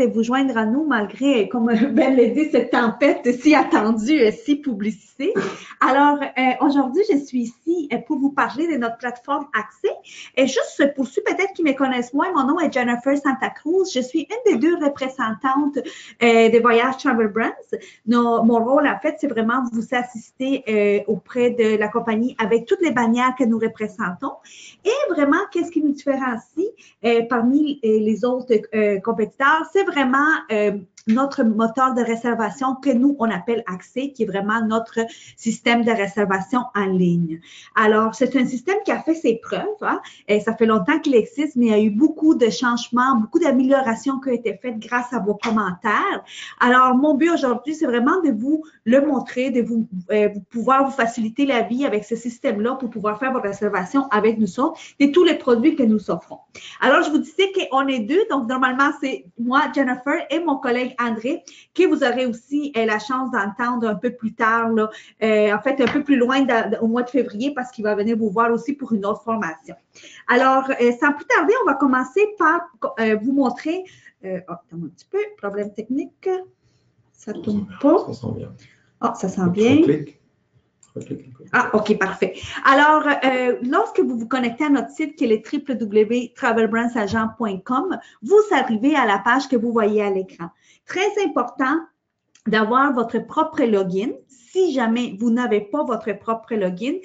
de vous joindre à nous malgré, comme Ben l'a dit, cette tempête si attendue, si publicitée. Alors, aujourd'hui, je suis ici pour vous parler de notre plateforme Accès. Et juste pour ceux peut-être qui me connaissent moins, mon nom est Jennifer Santa Cruz. Je suis une des deux représentantes des Voyages Travel Brands. Mon rôle, en fait, c'est vraiment vous assister auprès de la compagnie avec toutes les bannières que nous représentons. Et vraiment, qu'est-ce qui nous différencie parmi les autres compétiteurs? C'est vraiment notre moteur de réservation que nous, on appelle Accès, qui est vraiment notre système de réservation en ligne. Alors, c'est un système qui a fait ses preuves. Hein, et ça fait longtemps qu'il existe, mais il y a eu beaucoup de changements, beaucoup d'améliorations qui ont été faites grâce à vos commentaires. Alors, mon but aujourd'hui, c'est vraiment de vous le montrer, de vous pouvoir vous faciliter la vie avec ce système-là pour pouvoir faire vos réservations avec nous autres et tous les produits que nous offrons. Alors, je vous disais qu'on est deux, donc normalement, c'est moi, Jennifer, et mon collègue André, que vous aurez aussi la chance d'entendre un peu plus tard, là, en fait, un peu plus loin au mois de février, parce qu'il va venir vous voir aussi pour une autre formation. Alors, sans plus tarder, on va commencer par vous montrer, attends un petit peu, problème technique, ça ne tourne pas. Ça sent bien. Ah, ça sent bien. Ah, OK, parfait. Alors, lorsque vous vous connectez à notre site qui est le www.travelbrandsagent.com, vous arrivez à la page que vous voyez à l'écran. Très important d'avoir votre propre login. Si jamais vous n'avez pas votre propre login,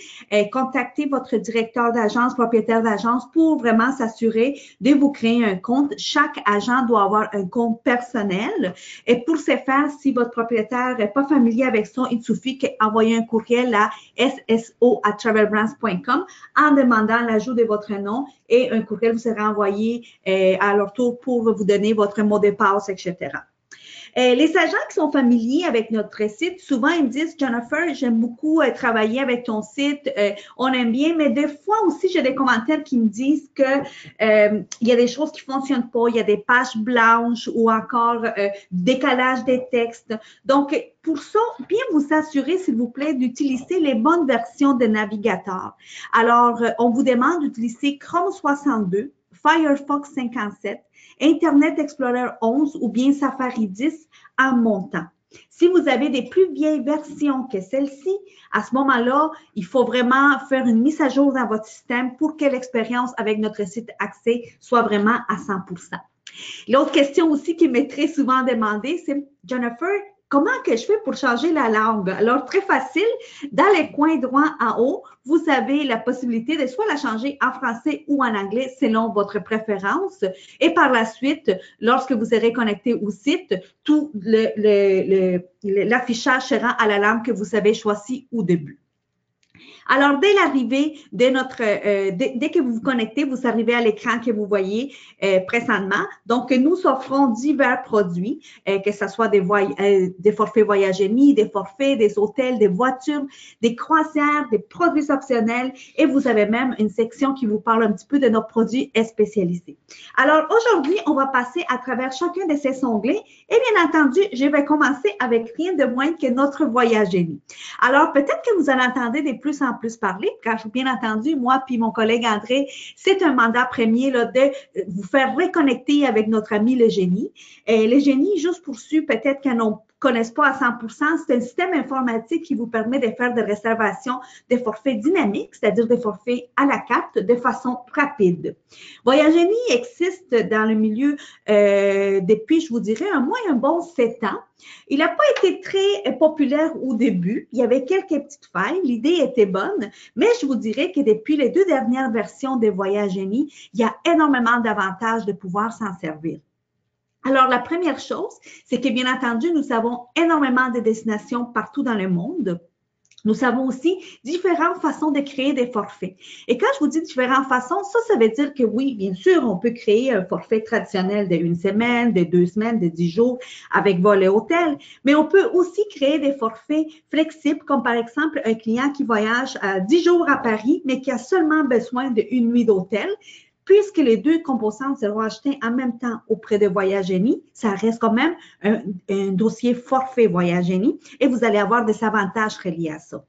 contactez votre directeur d'agence, propriétaire d'agence pour vraiment s'assurer de vous créer un compte. Chaque agent doit avoir un compte personnel. Et pour ce faire, si votre propriétaire n'est pas familier avec ça, il suffit d'envoyer un courriel à sso@travelbrands.com en demandant l'ajout de votre nom et un courriel vous sera envoyé à leur tour pour vous donner votre mot de passe, etc. Les agents qui sont familiers avec notre site, souvent ils me disent « Jennifer, j'aime beaucoup travailler avec ton site, on aime bien », mais des fois aussi, j'ai des commentaires qui me disent que il y a des choses qui ne fonctionnent pas, il y a des pages blanches ou encore décalage des textes. Donc, pour ça, bien vous assurer, s'il vous plaît, d'utiliser les bonnes versions de navigateur. Alors, on vous demande d'utiliser Chrome 62, Firefox 57, Internet Explorer 11 ou bien Safari 10 en montant. Si vous avez des plus vieilles versions que celle-ci, à ce moment-là, il faut vraiment faire une mise à jour dans votre système pour que l'expérience avec notre site Accès soit vraiment à 100%. L'autre question aussi qui m'est très souvent demandée, c'est « Jennifer, comment que je fais pour changer la langue? » Alors, très facile, dans les coins droits en haut, vous avez la possibilité de soit la changer en français ou en anglais selon votre préférence. Et par la suite, lorsque vous serez connecté au site, tout l'affichage sera à la langue que vous avez choisie au début. Alors, dès l'arrivée de notre, dès que vous vous connectez, vous arrivez à l'écran que vous voyez présentement. Donc, nous offrons divers produits, que ce soit des forfaits Voyage&Me, des forfaits, des hôtels, des voitures, des croisières, des produits optionnels et vous avez même une section qui vous parle un petit peu de nos produits spécialisés. Alors, aujourd'hui, on va passer à travers chacun de ces onglets et bien entendu, je vais commencer avec rien de moins que notre Voyage&Me. Alors, peut-être que vous en entendez de plus en plus parler, car bien entendu, moi puis mon collègue André, c'est un mandat premier là, de vous faire reconnecter avec notre ami le génie. Et le génie, juste pour ceux peut-être qui n'en connaissent pas à 100%, c'est un système informatique qui vous permet de faire des réservations des forfaits dynamiques, c'est-à-dire des forfaits à la carte de façon rapide. Voyage&Me existe dans le milieu depuis, je vous dirais, un bon 7 ans. Il n'a pas été très populaire au début. Il y avait quelques petites failles. L'idée était bonne, mais je vous dirais que depuis les 2 dernières versions de Voyage&Me, il y a énormément d'avantages de pouvoir s'en servir. Alors, la première chose, c'est que bien entendu, nous avons énormément de destinations partout dans le monde. Nous avons aussi différentes façons de créer des forfaits. Et quand je vous dis différentes façons, ça veut dire que oui, bien sûr, on peut créer un forfait traditionnel de 1 semaine, de 2 semaines, de 10 jours avec vol et hôtel, mais on peut aussi créer des forfaits flexibles, comme par exemple un client qui voyage à 10 jours à Paris, mais qui a seulement besoin d'une nuit d'hôtel. Puisque les 2 composantes seront achetées en même temps auprès de Voyage&Me, ça reste quand même un dossier forfait Voyage&Me et vous allez avoir des avantages reliés à ça.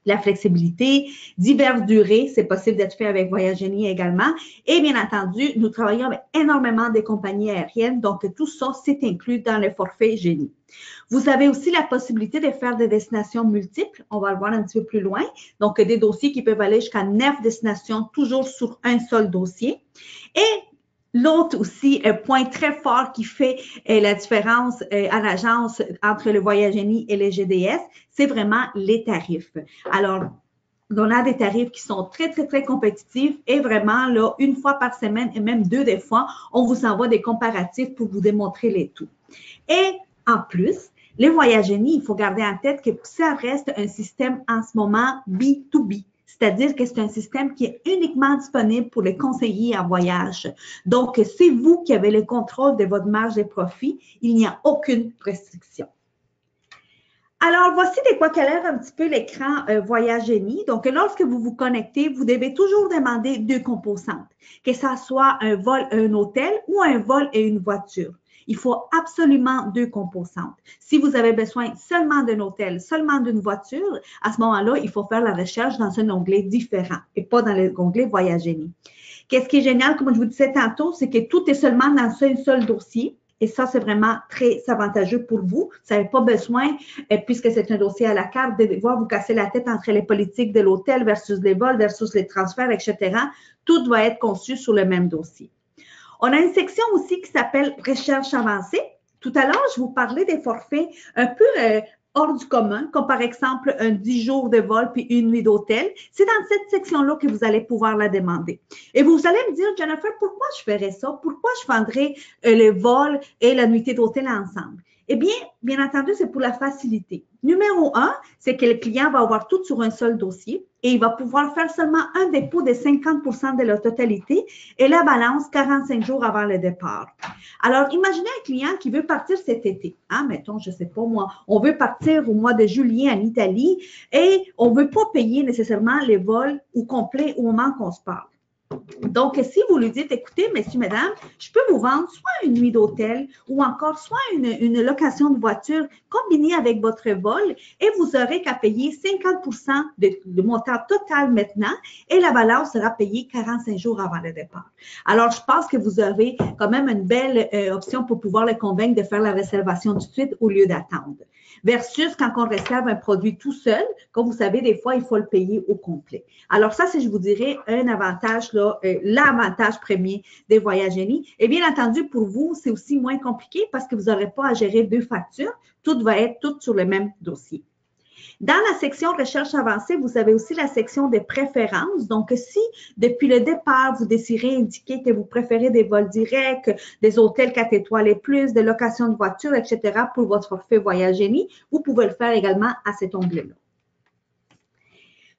la flexibilité, diverses durées, c'est possible d'être fait avec Voyage Génie également. Et bien entendu, nous travaillons avec énormément de compagnies aériennes, donc tout ça, c'est inclus dans le forfait Génie. Vous avez aussi la possibilité de faire des destinations multiples, on va le voir un petit peu plus loin, donc des dossiers qui peuvent aller jusqu'à 9 destinations, toujours sur un seul dossier. Et l'autre aussi, point très fort qui fait la différence à l'agence entre le Voyage Génie et les GDS, c'est vraiment les tarifs. Alors, on a des tarifs qui sont très, très, très compétitifs et vraiment, là, une fois par semaine et même deux des fois, on vous envoie des comparatifs pour vous démontrer les tout. Et en plus, les Voyage Génie, il faut garder en tête que ça reste un système en ce moment B2B. C'est-à-dire que c'est un système qui est uniquement disponible pour les conseillers en voyage. Donc, c'est vous qui avez le contrôle de votre marge de profit. Il n'y a aucune restriction. Alors, voici de quoi qu'elle a un petit peu l'écran Voyage Génie. Donc, lorsque vous vous connectez, vous devez toujours demander deux composantes, que ça soit un vol et un hôtel ou un vol et une voiture. Il faut absolument deux composantes. Si vous avez besoin seulement d'un hôtel, seulement d'une voiture, à ce moment-là, il faut faire la recherche dans un onglet différent et pas dans l'onglet Voyage Génie. Qu'est-ce qui est génial, comme je vous disais tantôt, c'est que tout est seulement dans un seul dossier. Et ça, c'est vraiment très avantageux pour vous. Vous n'avez pas besoin, puisque c'est un dossier à la carte, de devoir vous casser la tête entre les politiques de l'hôtel versus les vols versus les transferts, etc. Tout doit être conçu sur le même dossier. On a une section aussi qui s'appelle recherche avancée. Tout à l'heure, je vous parlais des forfaits un peu hors du commun, comme par exemple un 10 jours de vol puis une nuit d'hôtel. C'est dans cette section-là que vous allez pouvoir la demander. Et vous allez me dire, Jennifer, pourquoi je ferais ça? Pourquoi je vendrais le vol et la nuitée d'hôtel ensemble? Eh bien entendu, c'est pour la facilité. Numéro 1, c'est que le client va avoir tout sur un seul dossier et il va pouvoir faire seulement un dépôt de 50% de la totalité et la balance 45 jours avant le départ. Alors, imaginez un client qui veut partir cet été. Hein, mettons, je ne sais pas moi, on veut partir au mois de juillet en Italie et on ne veut pas payer nécessairement les vols au complet au moment qu'on se parle. Donc, si vous lui dites, écoutez, messieurs, mesdames, je peux vous vendre soit une nuit d'hôtel ou encore soit une location de voiture combinée avec votre vol et vous n'aurez qu'à payer 50% de montant total maintenant et la balance sera payée 45 jours avant le départ. Alors, je pense que vous avez quand même une belle option pour pouvoir le convaincre de faire la réservation tout de suite au lieu d'attendre. Versus quand on réserve un produit tout seul, comme vous savez, des fois, il faut le payer au complet. Alors ça, c'est, je vous dirais, un avantage, là, l'avantage premier des Voyage Génie. Et bien entendu, pour vous, c'est aussi moins compliqué parce que vous n'aurez pas à gérer deux factures. Tout va être tout sur le même dossier. Dans la section recherche avancée, vous avez aussi la section des préférences. Donc, si depuis le départ, vous désirez indiquer que vous préférez des vols directs, des hôtels 4 étoiles et plus, des locations de voitures, etc. pour votre forfait Voyage Génie, vous pouvez le faire également à cet onglet-là.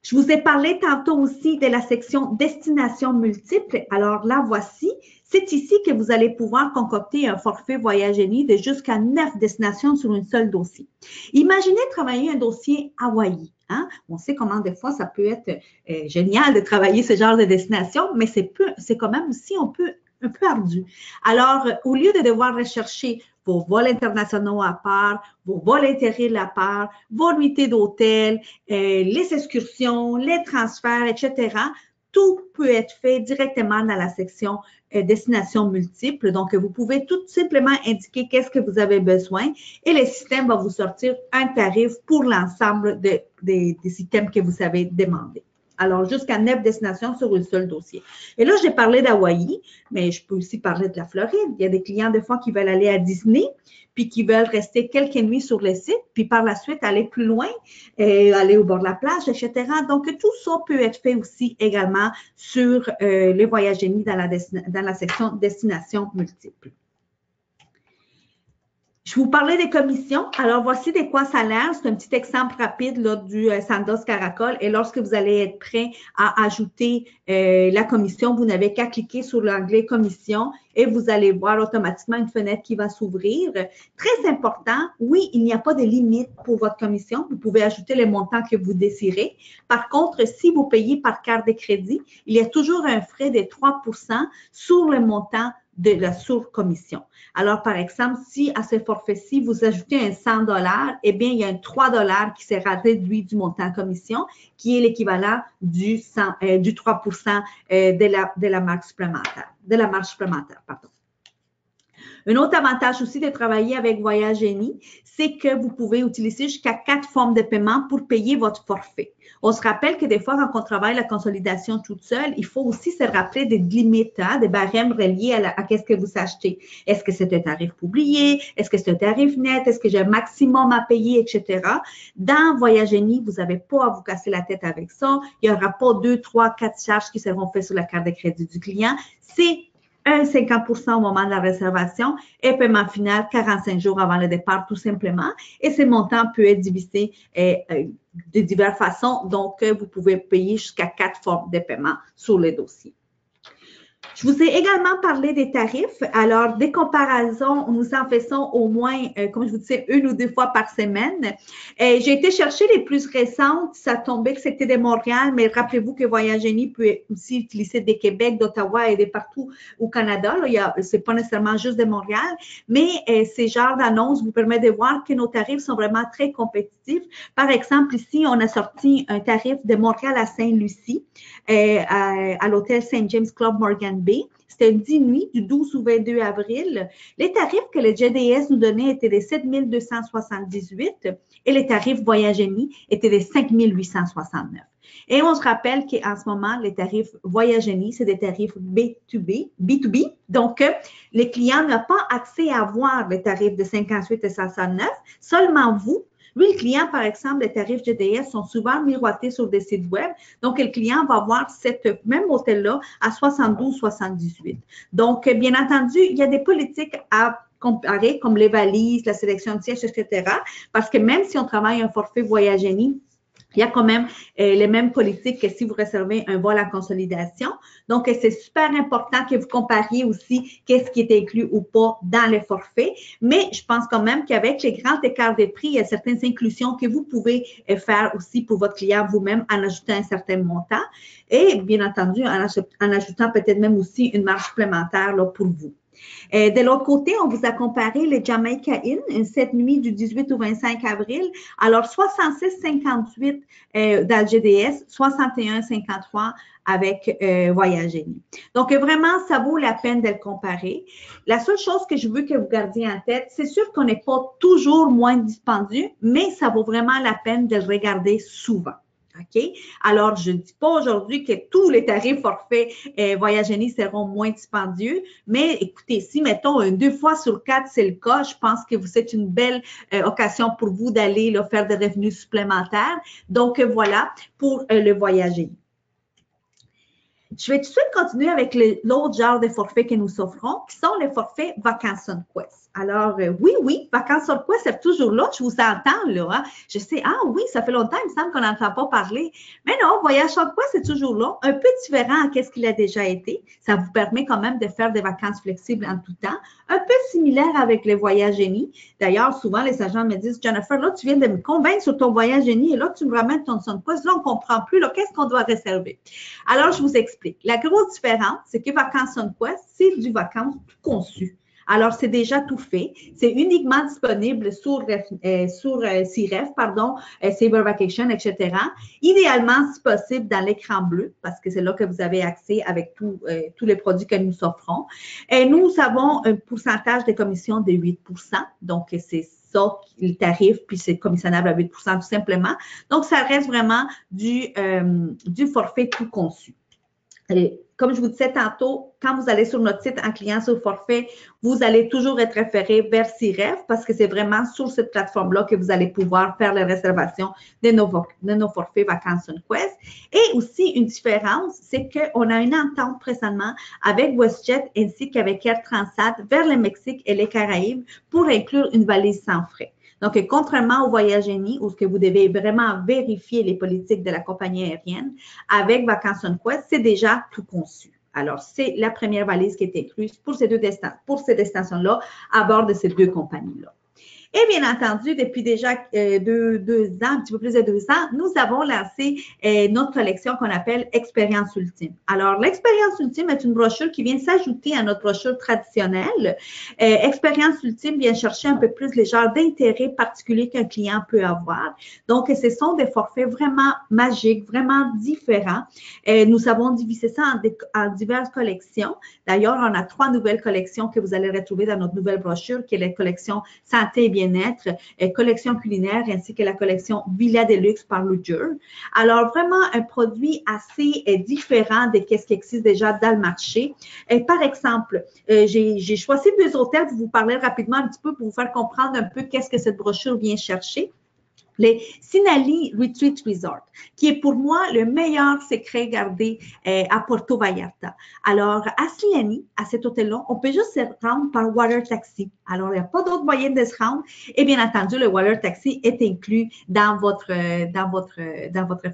Je vous ai parlé tantôt aussi de la section destination multiple. Alors là, voici. C'est ici que vous allez pouvoir concocter un forfait Voyage Génie de jusqu'à 9 destinations sur un seul dossier. Imaginez travailler un dossier Hawaï. Hein? On sait comment des fois ça peut être génial de travailler ce genre de destination, mais c'est quand même aussi un peu ardu. Alors, au lieu de devoir rechercher vos vols internationaux à part, vos vols intérieurs à part, vos nuitées d'hôtel, les excursions, les transferts, etc., tout peut être fait directement dans la section destination multiple. Donc, vous pouvez tout simplement indiquer qu'est-ce que vous avez besoin et le système va vous sortir un tarif pour l'ensemble des items que vous avez demandés. Alors, jusqu'à 9 destinations sur un seul dossier. Et là, j'ai parlé d'Hawaï, mais je peux aussi parler de la Floride. Il y a des clients, des fois, qui veulent aller à Disney, puis qui veulent rester quelques nuits sur le site, puis par la suite, aller plus loin, aller au bord de la plage, etc. Donc, tout ça peut être fait aussi également sur les Voyage Génie dans la section destination multiple. Je vous parlais des commissions. Alors, voici de quoi ça a l'air. C'est un petit exemple rapide là, du Sandos Caracol. Et lorsque vous allez être prêt à ajouter la commission, vous n'avez qu'à cliquer sur l'onglet commission et vous allez voir automatiquement une fenêtre qui va s'ouvrir. Très important, oui, il n'y a pas de limite pour votre commission. Vous pouvez ajouter les montants que vous désirez. Par contre, si vous payez par carte de crédit, il y a toujours un frais de 3% sur le montant de la sur-commission. Alors, par exemple, si à ce forfait-ci, vous ajoutez un 100 $, eh bien, il y a un 3 $ qui sera réduit du montant commission, qui est l'équivalent du 3% de la marge supplémentaire, pardon. Un autre avantage aussi de travailler avec Voyage Génie, c'est que vous pouvez utiliser jusqu'à 4 formes de paiement pour payer votre forfait. On se rappelle que des fois, quand on travaille la consolidation toute seule, il faut aussi se rappeler des limites, des barèmes reliés à qu'est-ce que vous achetez. Est-ce que c'est un tarif publié? Est-ce que c'est un tarif net? Est-ce que j'ai un maximum à payer, etc. Dans Voyage Génie, vous n'avez pas à vous casser la tête avec ça. Il n'y aura pas 2, 3, 4 charges qui seront faites sur la carte de crédit du client. C'est 50% au moment de la réservation et paiement final 45 jours avant le départ, tout simplement. Et ce montant peut être divisé de diverses façons. Donc, vous pouvez payer jusqu'à 4 formes de paiement sur les dossiers. Je vous ai également parlé des tarifs. Alors, des comparaisons, nous en faisons au moins, comme je vous disais, 1 ou 2 fois par semaine. J'ai été chercher les plus récentes. Ça tombait que c'était de Montréal, mais rappelez-vous que Voyage Génie peut aussi utiliser des Québec, d'Ottawa et de partout au Canada. C'est pas nécessairement juste de Montréal, mais ces genres d'annonces vous permettent de voir que nos tarifs sont vraiment très compétitifs. Par exemple, ici, on a sorti un tarif de Montréal à Sainte-Lucie à l'hôtel St. James Club Morgan Bay. C'était 10 nuits du 12 au 22 avril. Les tarifs que le GDS nous donnait étaient de 7 278 et les tarifs Voyage Génie étaient de 5 869. Et on se rappelle qu'en ce moment, les tarifs Voyage Génie, c'est des tarifs B2B. Donc, les clients n'ont pas accès à voir les tarifs de 58 et 69, seulement vous. Lui, le client, par exemple, les tarifs GDS sont souvent miroités sur des sites web. Donc, le client va voir cette même hôtel-là à 72-78. Donc, bien entendu, il y a des politiques à comparer, comme les valises, la sélection de sièges, etc. Parce que même si on travaille un forfait Voyage Génie, il y a quand même les mêmes politiques que si vous réservez un vol en consolidation. Donc, c'est super important que vous compariez aussi qu'est-ce qui est inclus ou pas dans les forfaits. Mais je pense quand même qu'avec les grands écarts de prix, il y a certaines inclusions que vous pouvez faire aussi pour votre client vous-même en ajoutant un certain montant. Et bien entendu, en ajoutant peut-être même aussi une marge supplémentaire là, pour vous. De l'autre côté, on vous a comparé le Jamaica Inn, cette nuit du 18 au 25 avril. Alors, 66,58 dans le GDS, 61,53 avec Voyage Génie. Donc, vraiment, ça vaut la peine de le comparer. La seule chose que je veux que vous gardiez en tête, c'est sûr qu'on n'est pas toujours moins dispendieux, mais ça vaut vraiment la peine de le regarder souvent. OK? Alors, je ne dis pas aujourd'hui que tous les tarifs forfaits Voyage Génie seront moins dispendieux, mais écoutez, si, mettons, 2 fois sur 4, c'est le cas, je pense que c'est une belle occasion pour vous d'aller faire des revenus supplémentaires. Donc, voilà pour le Voyage Génie. Je vais tout de suite continuer avec l'autre genre de forfaits que nous offrons, qui sont les forfaits Vacances SunQuest. Alors, oui, Vacances SunQuest, c'est toujours là. Je vous entends, là. Hein? Je sais, oui, ça fait longtemps, il me semble qu'on n'entend pas parler. Mais non, Voyage SunQuest, c'est toujours là. Un peu différent à ce qu'il a déjà été. Ça vous permet quand même de faire des vacances flexibles en tout temps. Un peu similaire avec les Voyages Génie. D'ailleurs, souvent, les agents me disent, Jennifer, là, tu viens de me convaincre sur ton Voyage Génie et là, tu me ramènes ton SunQuest. Là, on ne comprend plus. Là, qu'est-ce qu'on doit réserver? Alors, je vous explique. La grosse différence, c'est que Vacances SunQuest, c'est du vacances tout conçu. Alors, c'est déjà tout fait. C'est uniquement disponible sur CREF, Sabre Vacation, etc. Idéalement, si possible, dans l'écran bleu, parce que c'est là que vous avez accès avec tous les produits que nous offrons. Et nous avons un pourcentage de commission de 8 %. Donc, c'est ça, le tarif, puis c'est commissionnable à 8 % tout simplement. Donc, ça reste vraiment du forfait tout conçu. Et comme je vous disais tantôt, quand vous allez sur notre site en client sur forfait, vous allez toujours être référé vers CREF parce que c'est vraiment sur cette plateforme-là que vous allez pouvoir faire les réservations de nos forfaits Vacances SunQuest. Et aussi, une différence, c'est qu'on a une entente présentement avec WestJet ainsi qu'avec Air Transat vers le Mexique et les Caraïbes pour inclure une valise sans frais. Donc, contrairement au Voyage Génie, où ce que vous devez vraiment vérifier les politiques de la compagnie aérienne, avec Vacances SunQuest, c'est déjà tout conçu. Alors, c'est la première valise qui est incluse pour ces destinations-là à bord de ces 2 compagnies-là. Et bien entendu, depuis déjà 2 ans, un petit peu plus de 2 ans, nous avons lancé notre collection qu'on appelle Expérience Ultime. Alors, l'Expérience Ultime est une brochure qui vient s'ajouter à notre brochure traditionnelle. Expérience Ultime vient chercher un peu plus les genres d'intérêts particuliers qu'un client peut avoir. Donc, ce sont des forfaits vraiment magiques, vraiment différents. Nous avons divisé ça en diverses collections. D'ailleurs, on a 3 nouvelles collections que vous allez retrouver dans notre nouvelle brochure, qui est la collection Santé et bien-être, collection culinaire, ainsi que la collection Villa Deluxe par Luger. Alors, vraiment un produit assez différent de ce qui existe déjà dans le marché. Par exemple, j'ai choisi 2 hôtels pour vous parler rapidement un petit peu pour vous faire comprendre un peu qu'est-ce que cette brochure vient chercher. Les Sinali Retreat Resort, qui est pour moi le meilleur secret gardé à Porto Vallarta. Alors, à Sinali, à cet hôtel-là, on peut juste se rendre par water taxi. Alors, il n'y a pas d'autre moyen de se rendre. Et bien entendu, le water taxi est inclus dans votre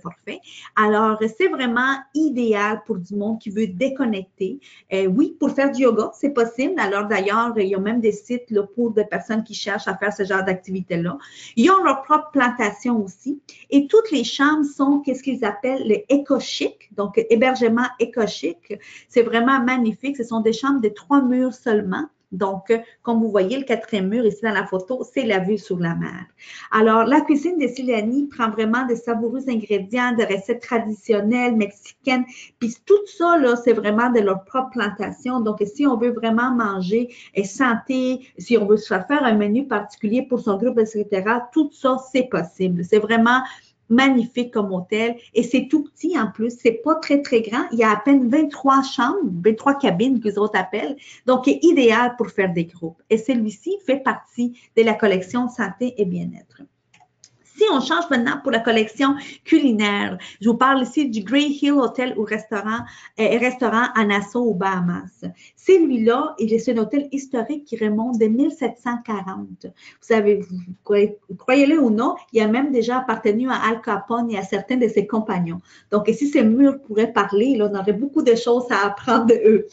forfait. Alors, c'est vraiment idéal pour du monde qui veut déconnecter. Oui, pour faire du yoga, c'est possible. Alors, d'ailleurs, il y a même des sites là, pour des personnes qui cherchent à faire ce genre d'activité-là. Ils ont leur propre plantation aussi. Et toutes les chambres sont qu'est-ce qu'ils appellent le éco-chic, donc hébergement éco-chic. C'est vraiment magnifique. Ce sont des chambres de 3 murs seulement. Donc, comme vous voyez, le 4e mur ici dans la photo, c'est la vue sur la mer. Alors, la cuisine de Silani prend vraiment de savoureux ingrédients, de recettes traditionnelles mexicaines. Puis tout ça, là, c'est vraiment de leur propre plantation. Donc, si on veut vraiment manger santé, si on veut se faire un menu particulier pour son groupe, etc., tout ça, c'est possible. C'est vraiment magnifique comme hôtel et c'est tout petit en plus, c'est pas très très grand, il y a à peine 23 chambres, 23 cabines que les autres appellent, donc est idéal pour faire des groupes et celui-ci fait partie de la collection santé et bien-être. Si on change maintenant pour la collection culinaire, je vous parle ici du Grey Hill Hotel ou restaurant à Nassau aux Bahamas. Celui-là, c'est un hôtel historique qui remonte de 1740. Vous savez, croyez-le ou non, il a même déjà appartenu à Al Capone et à certains de ses compagnons. Donc, si ces murs pourraient parler, là, on aurait beaucoup de choses à apprendre de eux.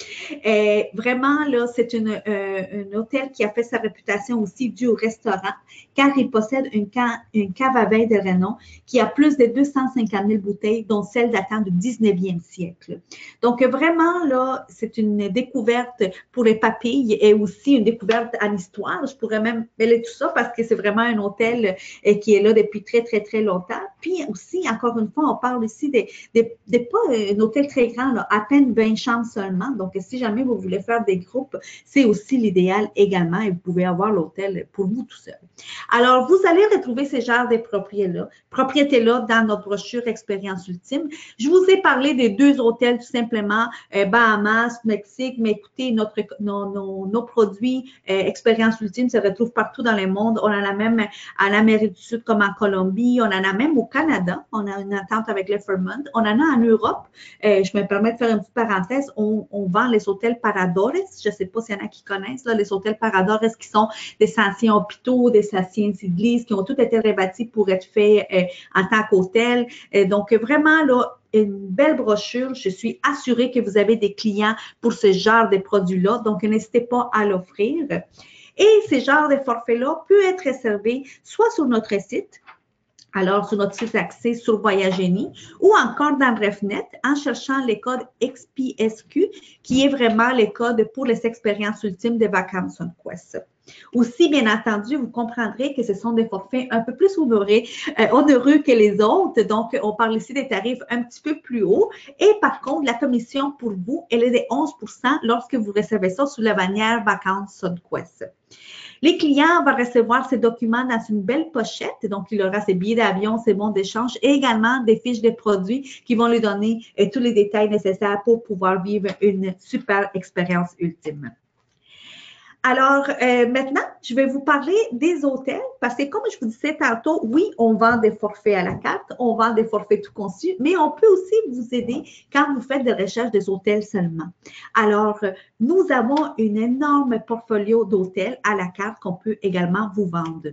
Vraiment, là, c'est un hôtel qui a fait sa réputation aussi due au restaurant, car il possède une cave à vin de renom qui a plus de 250 000 bouteilles, dont celles datant du 19e siècle. Donc, vraiment, là, c'est une découverte pour les papilles et aussi une découverte en histoire. Je pourrais même mêler tout ça parce que c'est vraiment un hôtel qui est là depuis très, très, très longtemps. Puis aussi, encore une fois, on parle ici de pas un hôtel très grand, là, à peine 20 chambres seulement. Donc, si jamais vous voulez faire des groupes, c'est aussi l'idéal également et vous pouvez avoir l'hôtel pour vous tout seul. Alors, vous allez retrouver ces genres de propriétés-là dans notre brochure Expérience Ultime. Je vous ai parlé des 2 hôtels tout simplement, Bahamas, Mexique, mais écoutez, nos produits Expérience Ultime se retrouvent partout dans le monde. On en a même en Amérique du Sud comme en Colombie, on en a même au Canada, on a une entente avec le Fairmont, on en a en Europe. Je me permets de faire une petite parenthèse, on vend les hôtels Paradores, je ne sais pas s'il y en a qui connaissent, là, les hôtels Paradores qui sont des anciens hôpitaux, des anciennes églises qui ont tous été rebâtis pour être faits en tant qu'hôtel. Donc, vraiment, là, une belle brochure. Je suis assurée que vous avez des clients pour ce genre de produits-là. Donc, n'hésitez pas à l'offrir. Et ces genres de forfaits-là peuvent être réservés soit sur notre site, alors sur notre site accès sur Voyagenie ou encore dans RefNet en cherchant les codes XPSQ qui est vraiment les codes pour les expériences ultimes des vacances SunQuest. Aussi, bien entendu, vous comprendrez que ce sont des forfaits un peu plus onéreux que les autres. Donc, on parle ici des tarifs un petit peu plus hauts. Et par contre, la commission pour vous, elle est de 11 % lorsque vous recevez ça sous la bannière Vacances SunQuest. Les clients vont recevoir ces documents dans une belle pochette. Donc, il aura ses billets d'avion, ses bons d'échange et également des fiches de produits qui vont lui donner tous les détails nécessaires pour pouvoir vivre une super expérience ultime. Alors, maintenant, je vais vous parler des hôtels parce que comme je vous disais tantôt, oui, on vend des forfaits à la carte, on vend des forfaits tout conçus, mais on peut aussi vous aider quand vous faites des recherches des hôtels seulement. Alors, nous avons un énorme portfolio d'hôtels à la carte qu'on peut également vous vendre.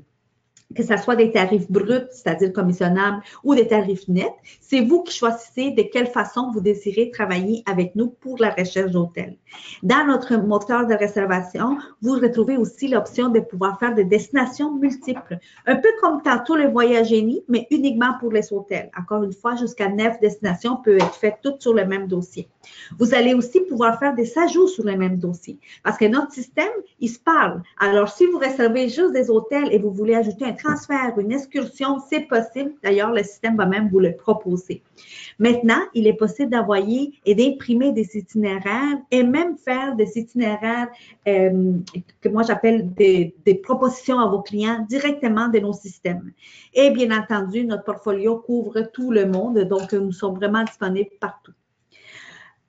que ce soit des tarifs bruts, c'est-à-dire commissionnables, ou des tarifs nets. C'est vous qui choisissez de quelle façon vous désirez travailler avec nous pour la recherche d'hôtels. Dans notre moteur de réservation, vous retrouvez aussi l'option de pouvoir faire des destinations multiples, un peu comme tantôt le voyage génie, mais uniquement pour les hôtels. Encore une fois, jusqu'à 9 destinations peuvent être faites toutes sur le même dossier. Vous allez aussi pouvoir faire des ajouts sur le même dossier, parce que notre système, il se parle. Alors, si vous réservez juste des hôtels et vous voulez ajouter un transfert, une excursion, c'est possible. D'ailleurs, le système va même vous le proposer. Maintenant, il est possible d'envoyer et d'imprimer des itinéraires et même faire des itinéraires que moi j'appelle des propositions à vos clients directement de nos systèmes. Et bien entendu, notre portfolio couvre tout le monde, donc nous sommes vraiment disponibles partout.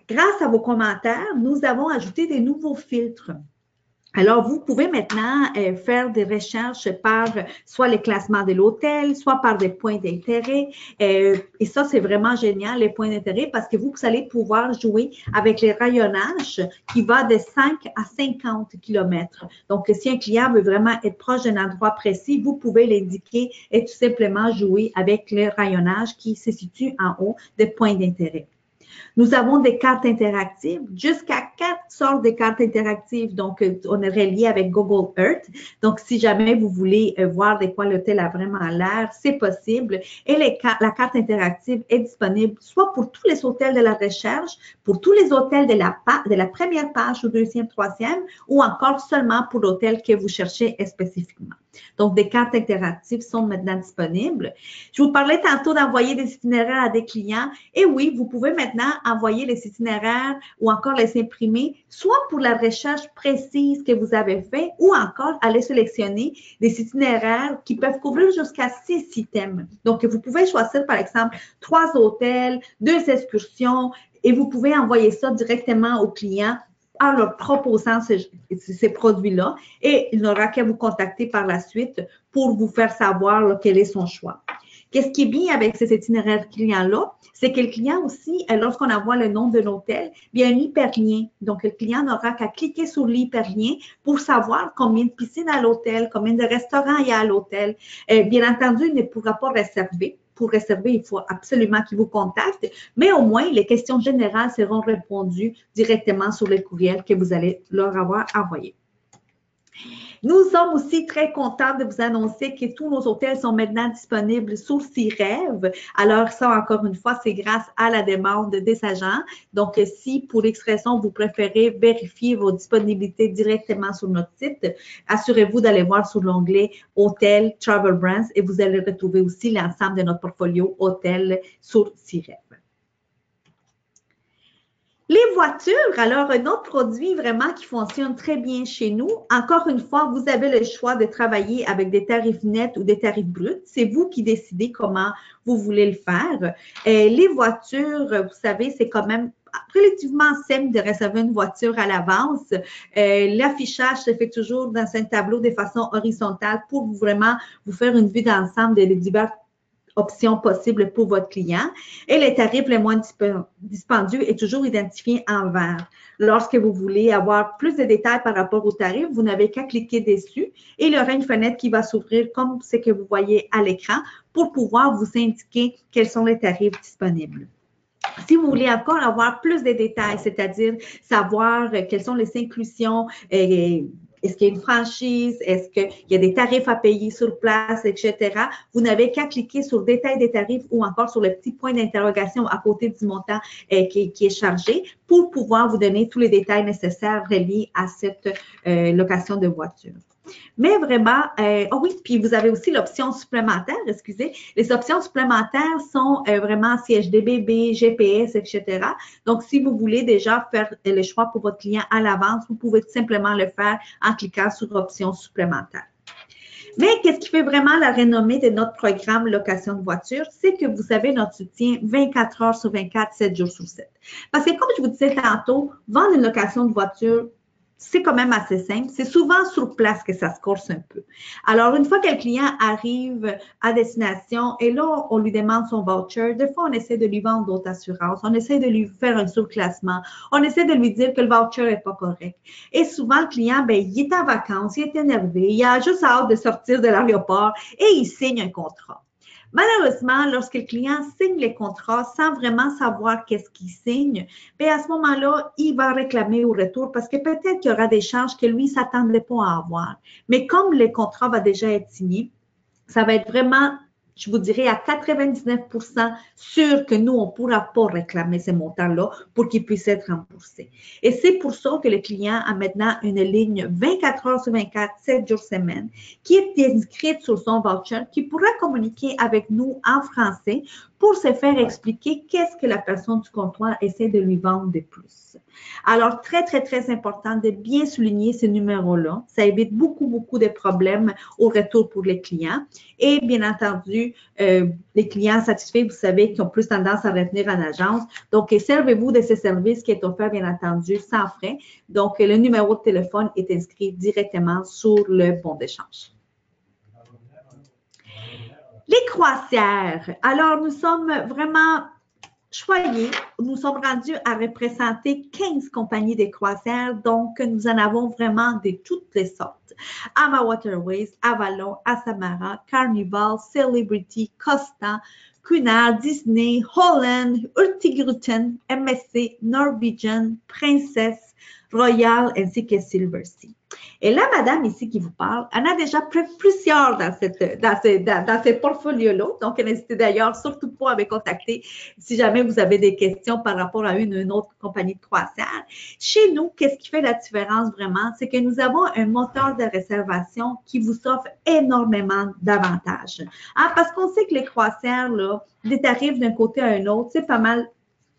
Grâce à vos commentaires, nous avons ajouté des nouveaux filtres. Alors, vous pouvez maintenant faire des recherches par soit les classements de l'hôtel, soit par des points d'intérêt. Et ça, c'est vraiment génial, les points d'intérêt, parce que vous allez pouvoir jouer avec les rayonnages qui va de 5 à 50 km. Donc, si un client veut vraiment être proche d'un endroit précis, vous pouvez l'indiquer et tout simplement jouer avec le rayonnage qui se situe en haut des points d'intérêt. Nous avons des cartes interactives, jusqu'à 4 sortes de cartes interactives. Donc, on est relié avec Google Earth. Donc, si jamais vous voulez voir de quoi l'hôtel a vraiment l'air, c'est possible. Et la carte interactive est disponible soit pour tous les hôtels de la recherche, pour tous les hôtels de la première page au deuxième, troisième, ou encore seulement pour l'hôtel que vous cherchez spécifiquement. Donc, des cartes interactives sont maintenant disponibles. Je vous parlais tantôt d'envoyer des itinéraires à des clients. Et oui, vous pouvez maintenant envoyer les itinéraires ou encore les imprimer, soit pour la recherche précise que vous avez fait ou encore aller sélectionner des itinéraires qui peuvent couvrir jusqu'à 6 items. Donc, vous pouvez choisir, par exemple, 3 hôtels, 2 excursions et vous pouvez envoyer ça directement aux clients en leur proposant ces produits-là et il n'aura qu'à vous contacter par la suite pour vous faire savoir là, quel est son choix. Qu'est-ce qui est bien avec ces itinéraires clients-là? C'est que le client aussi, lorsqu'on envoie le nom de l'hôtel, il y a un hyperlien. Donc, le client n'aura qu'à cliquer sur l'hyperlien pour savoir combien de piscines à l'hôtel, combien de restaurants il y a à l'hôtel. Bien entendu, il ne pourra pas réserver. Pour réserver, il faut absolument qu'il vous contacte, mais au moins, les questions générales seront répondues directement sur le courriel que vous allez leur avoir envoyé. Nous sommes aussi très contents de vous annoncer que tous nos hôtels sont maintenant disponibles sur Cirev. Alors ça, encore une fois, c'est grâce à la demande des agents. Donc, si pour X raison, vous préférez vérifier vos disponibilités directement sur notre site, assurez-vous d'aller voir sur l'onglet Hôtel Travel Brands et vous allez retrouver aussi l'ensemble de notre portfolio hôtel sur Cirev. Les voitures, alors un autre produit vraiment qui fonctionne très bien chez nous. Encore une fois, vous avez le choix de travailler avec des tarifs nets ou des tarifs bruts. C'est vous qui décidez comment vous voulez le faire. Les voitures, vous savez, c'est quand même relativement simple de réserver une voiture à l'avance. L'affichage se fait toujours dans un tableau de façon horizontale pour vraiment vous faire une vue d'ensemble des diverses options possibles pour votre client. Et le tarif le moins dispendieux est toujours identifié en vert. Lorsque vous voulez avoir plus de détails par rapport au tarif, vous n'avez qu'à cliquer dessus et il y aura une fenêtre qui va s'ouvrir comme ce que vous voyez à l'écran pour pouvoir vous indiquer quels sont les tarifs disponibles. Si vous voulez encore avoir plus de détails, c'est-à-dire savoir quelles sont les inclusions, est-ce qu'il y a une franchise, est-ce qu'il y a des tarifs à payer sur place, etc., vous n'avez qu'à cliquer sur détail des tarifs ou encore sur le petit point d'interrogation à côté du montant qui est chargé pour pouvoir vous donner tous les détails nécessaires reliés à cette location de voiture. Mais vraiment, oh oui, puis vous avez aussi l'option supplémentaire, excusez. Les options supplémentaires sont vraiment CHDBB, GPS, etc. Donc, si vous voulez déjà faire le choix pour votre client à l'avance, vous pouvez tout simplement le faire en cliquant sur options supplémentaires. Mais qu'est-ce qui fait vraiment la renommée de notre programme location de voiture? C'est que vous avez notre soutien 24 heures sur 24, 7 jours sur 7. Parce que comme je vous disais tantôt, vendre une location de voiture, c'est quand même assez simple. C'est souvent sur place que ça se corse un peu. Alors, une fois que le client arrive à destination et là, on lui demande son voucher, des fois, on essaie de lui vendre d'autres assurances, on essaie de lui faire un surclassement, on essaie de lui dire que le voucher n'est pas correct. Et souvent, le client, ben, il est en vacances, il est énervé, il a juste hâte de sortir de l'aéroport et il signe un contrat. Malheureusement, lorsque le client signe les contrats sans vraiment savoir qu'est-ce qu'il signe, bien à ce moment-là, il va réclamer au retour parce que peut-être qu'il y aura des charges que lui ne s'attendait pas à avoir. Mais comme le contrat va déjà être signé, ça va être vraiment, je vous dirais, à 99% sûr que nous, on ne pourra pas réclamer ces montants-là pour qu'ils puissent être remboursés. Et c'est pour ça que le client a maintenant une ligne 24 heures sur 24, 7 jours semaine, qui est inscrite sur son voucher, qui pourra communiquer avec nous en français pour se faire expliquer qu'est-ce que la personne du comptoir essaie de lui vendre de plus. Alors, très, très, très important de bien souligner ce numéro-là. Ça évite beaucoup, beaucoup de problèmes au retour pour les clients. Et bien entendu, les clients satisfaits, vous savez, qui ont plus tendance à revenir en agence. Donc, servez-vous de ce service qui est offert, bien entendu, sans frais. Donc, le numéro de téléphone est inscrit directement sur le bon d'échange. Les croisières. Alors, nous sommes vraiment choyés. Nous sommes rendus à représenter 15 compagnies de croisières. Donc, nous en avons vraiment de toutes les sortes. Ama Waterways, Avalon, Asamara, Carnival, Celebrity, Costa, Cunard, Disney, Holland, Hurtigruten, MSC, Norwegian, Princess, Royal ainsi que Silversea. Et la madame ici qui vous parle, elle a déjà plusieurs dans ces portfolios-là. Donc, n'hésitez d'ailleurs surtout pas à me contacter si jamais vous avez des questions par rapport à une autre compagnie de croisière. Chez nous, qu'est-ce qui fait la différence vraiment? C'est que nous avons un moteur de réservation qui vous offre énormément d'avantages. Hein? Parce qu'on sait que les croisières, là, des tarifs d'un côté à un autre, c'est pas mal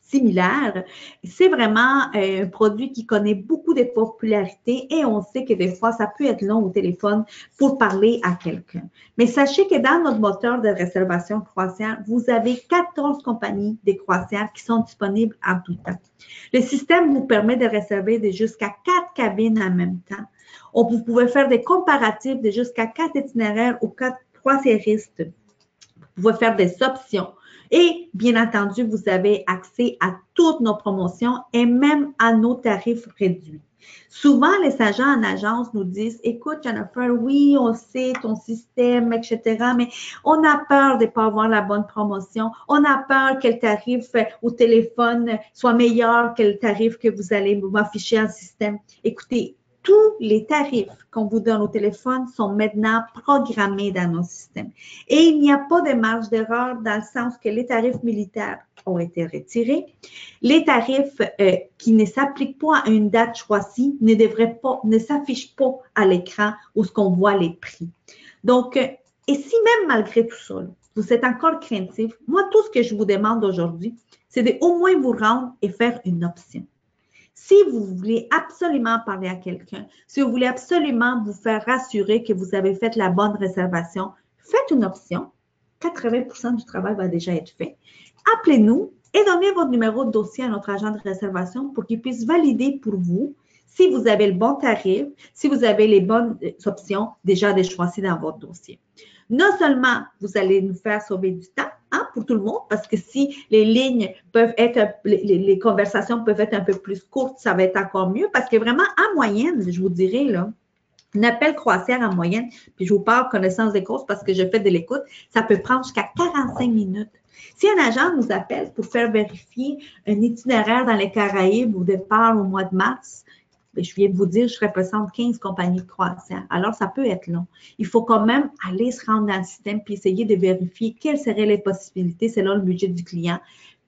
similaire. C'est vraiment un produit qui connaît beaucoup de popularité et on sait que des fois, ça peut être long au téléphone pour parler à quelqu'un. Mais sachez que dans notre moteur de réservation croisière, vous avez 14 compagnies de croisières qui sont disponibles en tout temps. Le système vous permet de réserver de jusqu'à 4 cabines en même temps. Vous pouvez faire des comparatifs de jusqu'à 4 itinéraires ou 4 croisiéristes. Vous pouvez faire des options. Et bien entendu, vous avez accès à toutes nos promotions et même à nos tarifs réduits. Souvent, les agents en agence nous disent, écoute, Jennifer, oui, on sait ton système, etc., mais on a peur de ne pas avoir la bonne promotion. On a peur que le tarif au téléphone soit meilleur que le tarif que vous allez m'afficher en système. Écoutez, tous les tarifs qu'on vous donne au téléphone sont maintenant programmés dans nos systèmes. Et il n'y a pas de marge d'erreur dans le sens que les tarifs militaires ont été retirés. Les tarifs qui ne s'appliquent pas à une date choisie ne s'affichent pas à l'écran où ce qu'on voit les prix. Donc, et si même malgré tout ça, vous êtes encore craintif, moi, tout ce que je vous demande aujourd'hui, c'est de au moins vous rendre et faire une option. Si vous voulez absolument parler à quelqu'un, si vous voulez absolument vous faire rassurer que vous avez fait la bonne réservation, faites une option. 80% du travail va déjà être fait. Appelez-nous et donnez votre numéro de dossier à notre agent de réservation pour qu'il puisse valider pour vous si vous avez le bon tarif, si vous avez les bonnes options déjà choisies dans votre dossier. Non seulement vous allez nous faire sauver du temps, hein, pour tout le monde, parce que si les lignes peuvent être, les conversations peuvent être un peu plus courtes, ça va être encore mieux, parce que vraiment, en moyenne, je vous dirais, là, un appel croisière en moyenne, puis je vous parle connaissance des causes parce que je fais de l'écoute, ça peut prendre jusqu'à 45 minutes. Si un agent nous appelle pour faire vérifier un itinéraire dans les Caraïbes au départ au mois de mars, je viens de vous dire, je représente 15 compagnies de croisière. Alors, ça peut être long. Il faut quand même aller se rendre dans le système puis essayer de vérifier quelles seraient les possibilités selon le budget du client.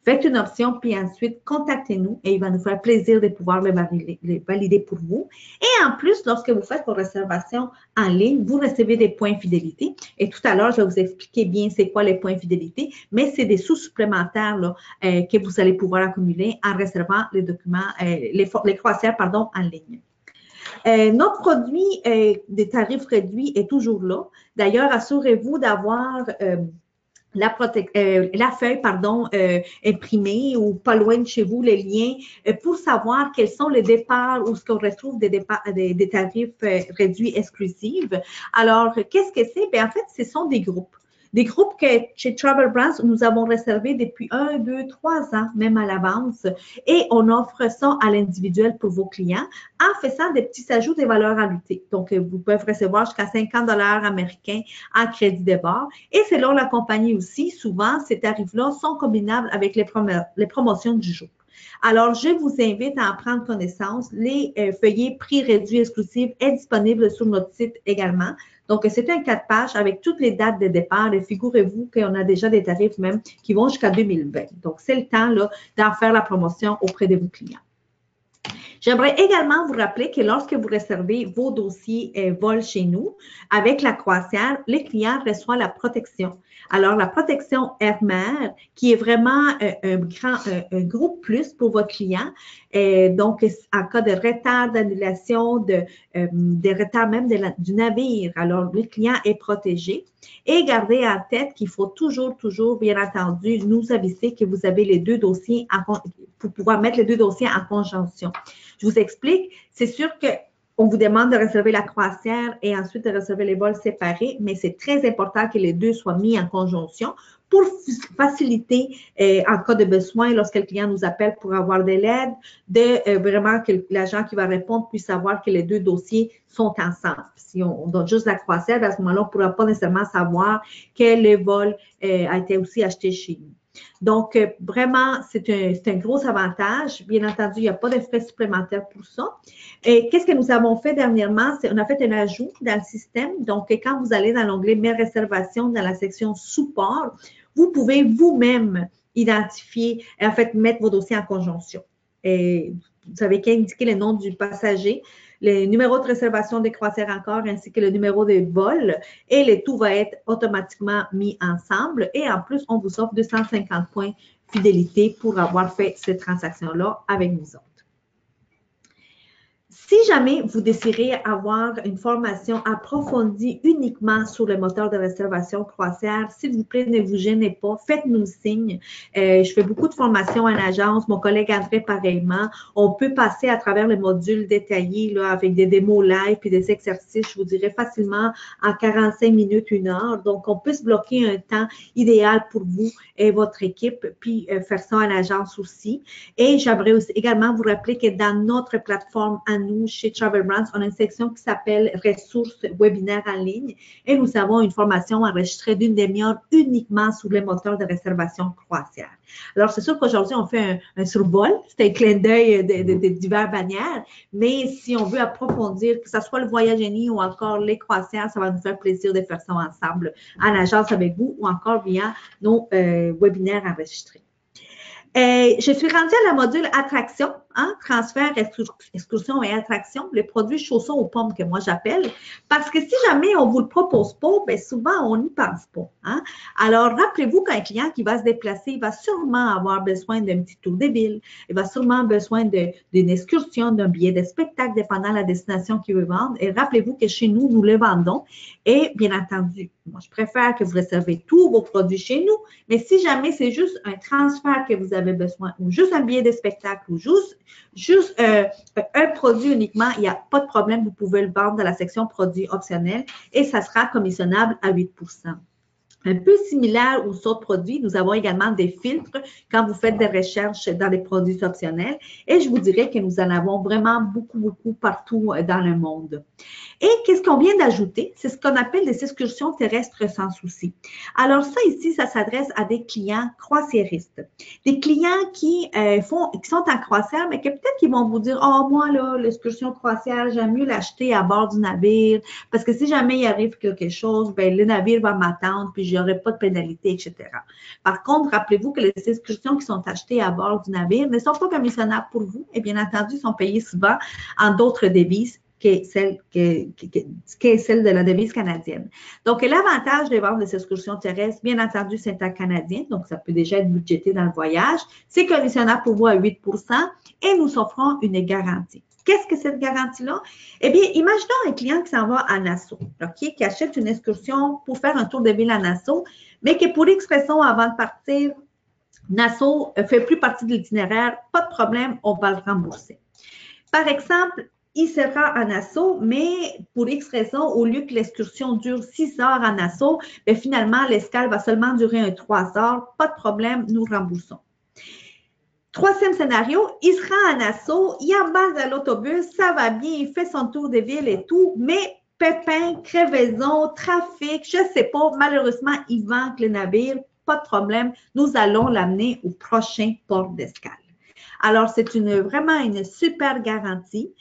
Faites une option, puis ensuite, contactez-nous et il va nous faire plaisir de pouvoir le valider pour vous. Et en plus, lorsque vous faites vos réservations en ligne, vous recevez des points fidélité. Et tout à l'heure, je vais vous expliquer bien c'est quoi les points fidélité, mais c'est des sous supplémentaires là, que vous allez pouvoir accumuler en réservant les documents, les croisières, pardon, en ligne. Notre produit des tarifs réduits est toujours là. D'ailleurs, assurez-vous d'avoir la feuille, pardon, imprimée ou pas loin de chez vous, les liens, pour savoir quels sont les départs ou ce qu'on retrouve des tarifs réduits exclusifs. Alors, qu'est-ce que c'est? Bien, en fait, ce sont des groupes. Des groupes que chez Travel Brands, nous avons réservés depuis 1, 2, 3 ans, même à l'avance, et on offre ça à l'individuel pour vos clients en faisant des petits ajouts des valeurs ajoutées. Donc, vous pouvez recevoir jusqu'à 50 $ américains en crédit de bord. Et selon la compagnie aussi, souvent, ces tarifs-là sont combinables avec les promotions du jour. Alors, je vous invite à en prendre connaissance. Les feuillets prix réduits exclusifs est disponible sur notre site également. Donc, c'est un 4 pages avec toutes les dates de départ. Et figurez-vous qu'on a déjà des tarifs même qui vont jusqu'à 2020. Donc, c'est le temps là d'en faire la promotion auprès de vos clients. J'aimerais également vous rappeler que lorsque vous réservez vos dossiers vol chez nous, avec la croisière, les clients reçoivent la protection. Alors, la protection air-mer, qui est vraiment un gros plus pour votre client. Donc, en cas de retard, d'annulation, de retard même du navire, alors le client est protégé. Et gardez en tête qu'il faut toujours, bien entendu, nous aviser que vous avez les deux dossiers pour pouvoir mettre les deux dossiers en conjonction. Je vous explique, c'est sûr qu'on vous demande de réserver la croisière et ensuite de réserver les vols séparés, mais c'est très important que les deux soient mis en conjonction pour faciliter, en cas de besoin, lorsque le client nous appelle pour avoir de l'aide, vraiment que l'agent qui va répondre puisse savoir que les deux dossiers sont ensemble. Si on donne juste la croisière, à ce moment-là, on ne pourra pas nécessairement savoir que le vol a été aussi acheté chez nous. Donc, vraiment, c'est un gros avantage. Bien entendu, il n'y a pas de frais supplémentaires pour ça. Et qu'est-ce que nous avons fait dernièrement? On a fait un ajout dans le système. Donc, quand vous allez dans l'onglet « Mes réservations » dans la section « Support », vous pouvez vous-même identifier, en fait, mettre vos dossiers en conjonction. Et vous avez qu'à indiquer le nom du passager, le numéro de réservation des croisières encore, ainsi que le numéro de vol, et le tout va être automatiquement mis ensemble. Et en plus, on vous offre 250 points fidélité pour avoir fait cette transaction-là avec nous autres. Si jamais vous désirez avoir une formation approfondie uniquement sur le moteur de réservation croisière, s'il vous plaît, ne vous gênez pas, faites-nous signe. Je fais beaucoup de formations en agence, mon collègue André pareillement. On peut passer à travers les modules détaillés là, avec des démos live et des exercices, je vous dirais facilement en 45 minutes, 1 heure. Donc, on peut se bloquer un temps idéal pour vous et votre équipe, puis faire ça en agence aussi. Et j'aimerais aussi également vous rappeler que dans notre plateforme à nous, chez Travel Brands, on a une section qui s'appelle ressources webinaires en ligne et nous avons une formation enregistrée d'une demi-heure uniquement sur les moteurs de réservation croisière. Alors, c'est sûr qu'aujourd'hui, on fait un survol, c'est un clin d'œil de diverses bannières, mais si on veut approfondir, que ce soit le voyage génie ou encore les croisières, ça va nous faire plaisir de faire ça ensemble en agence avec vous ou encore via nos webinaires enregistrés. Je suis rendue à la module attraction, hein, transfert, excursion et attraction, les produits chaussons aux pommes que moi j'appelle, parce que si jamais on ne vous le propose pas, bien souvent on n'y pense pas. Hein? Alors, rappelez-vous qu'un client qui va se déplacer, il va sûrement avoir besoin d'un petit tour de ville, il va sûrement besoin d'une excursion, d'un billet de spectacle, dépendant de la destination qu'il veut vendre. Et rappelez-vous que chez nous, nous le vendons. Et bien entendu, moi je préfère que vous réservez tous vos produits chez nous, mais si jamais c'est juste un transfert que vous avez besoin, ou juste un billet de spectacle, ou juste un produit uniquement, il n'y a pas de problème, vous pouvez le vendre dans la section produits optionnels et ça sera commissionnable à 8 %. Un peu similaire aux autres produits, nous avons également des filtres quand vous faites des recherches dans les produits optionnels et je vous dirais que nous en avons vraiment beaucoup partout dans le monde. Et qu'est-ce qu'on vient d'ajouter? C'est ce qu'on appelle des excursions terrestres sans souci. Alors ça ici, ça s'adresse à des clients croisiéristes. Des clients qui sont en croisière, mais que peut-être qu'ils vont vous dire « Oh, moi, là, l'excursion croisière, j'aime mieux l'acheter à bord du navire parce que si jamais il arrive quelque chose, ben le navire va m'attendre puis je n'aurai pas de pénalité, etc. » Par contre, rappelez-vous que les excursions qui sont achetées à bord du navire ne sont pas commissionnables pour vous et bien entendu sont payées souvent en d'autres devises qu'est celle de la devise canadienne. Donc, l'avantage de vendre des excursions terrestres, bien entendu, c'est un canadien, donc ça peut déjà être budgété dans le voyage. C'est commissionnable pour vous à 8 % et nous offrons une garantie. Qu'est-ce que cette garantie-là? Eh bien, imaginons un client qui s'en va à Nassau, OK, qui achète une excursion pour faire un tour de ville à Nassau, mais qui, pour X raison, avant de partir, Nassau ne fait plus partie de l'itinéraire, pas de problème, on va le rembourser. Par exemple, il sera à Nassau, mais pour X raison, au lieu que l'excursion dure 6 heures à Nassau, bien, finalement, l'escale va seulement durer 3 heures. Pas de problème, nous remboursons. Troisième scénario, il sera à Nassau, il embarque dans l'autobus, ça va bien, il fait son tour de ville et tout, mais pépin, crevaison, trafic, je ne sais pas, malheureusement, il manque le navire, pas de problème, nous allons l'amener au prochain port d'escale. Alors, c'est vraiment une super garantie.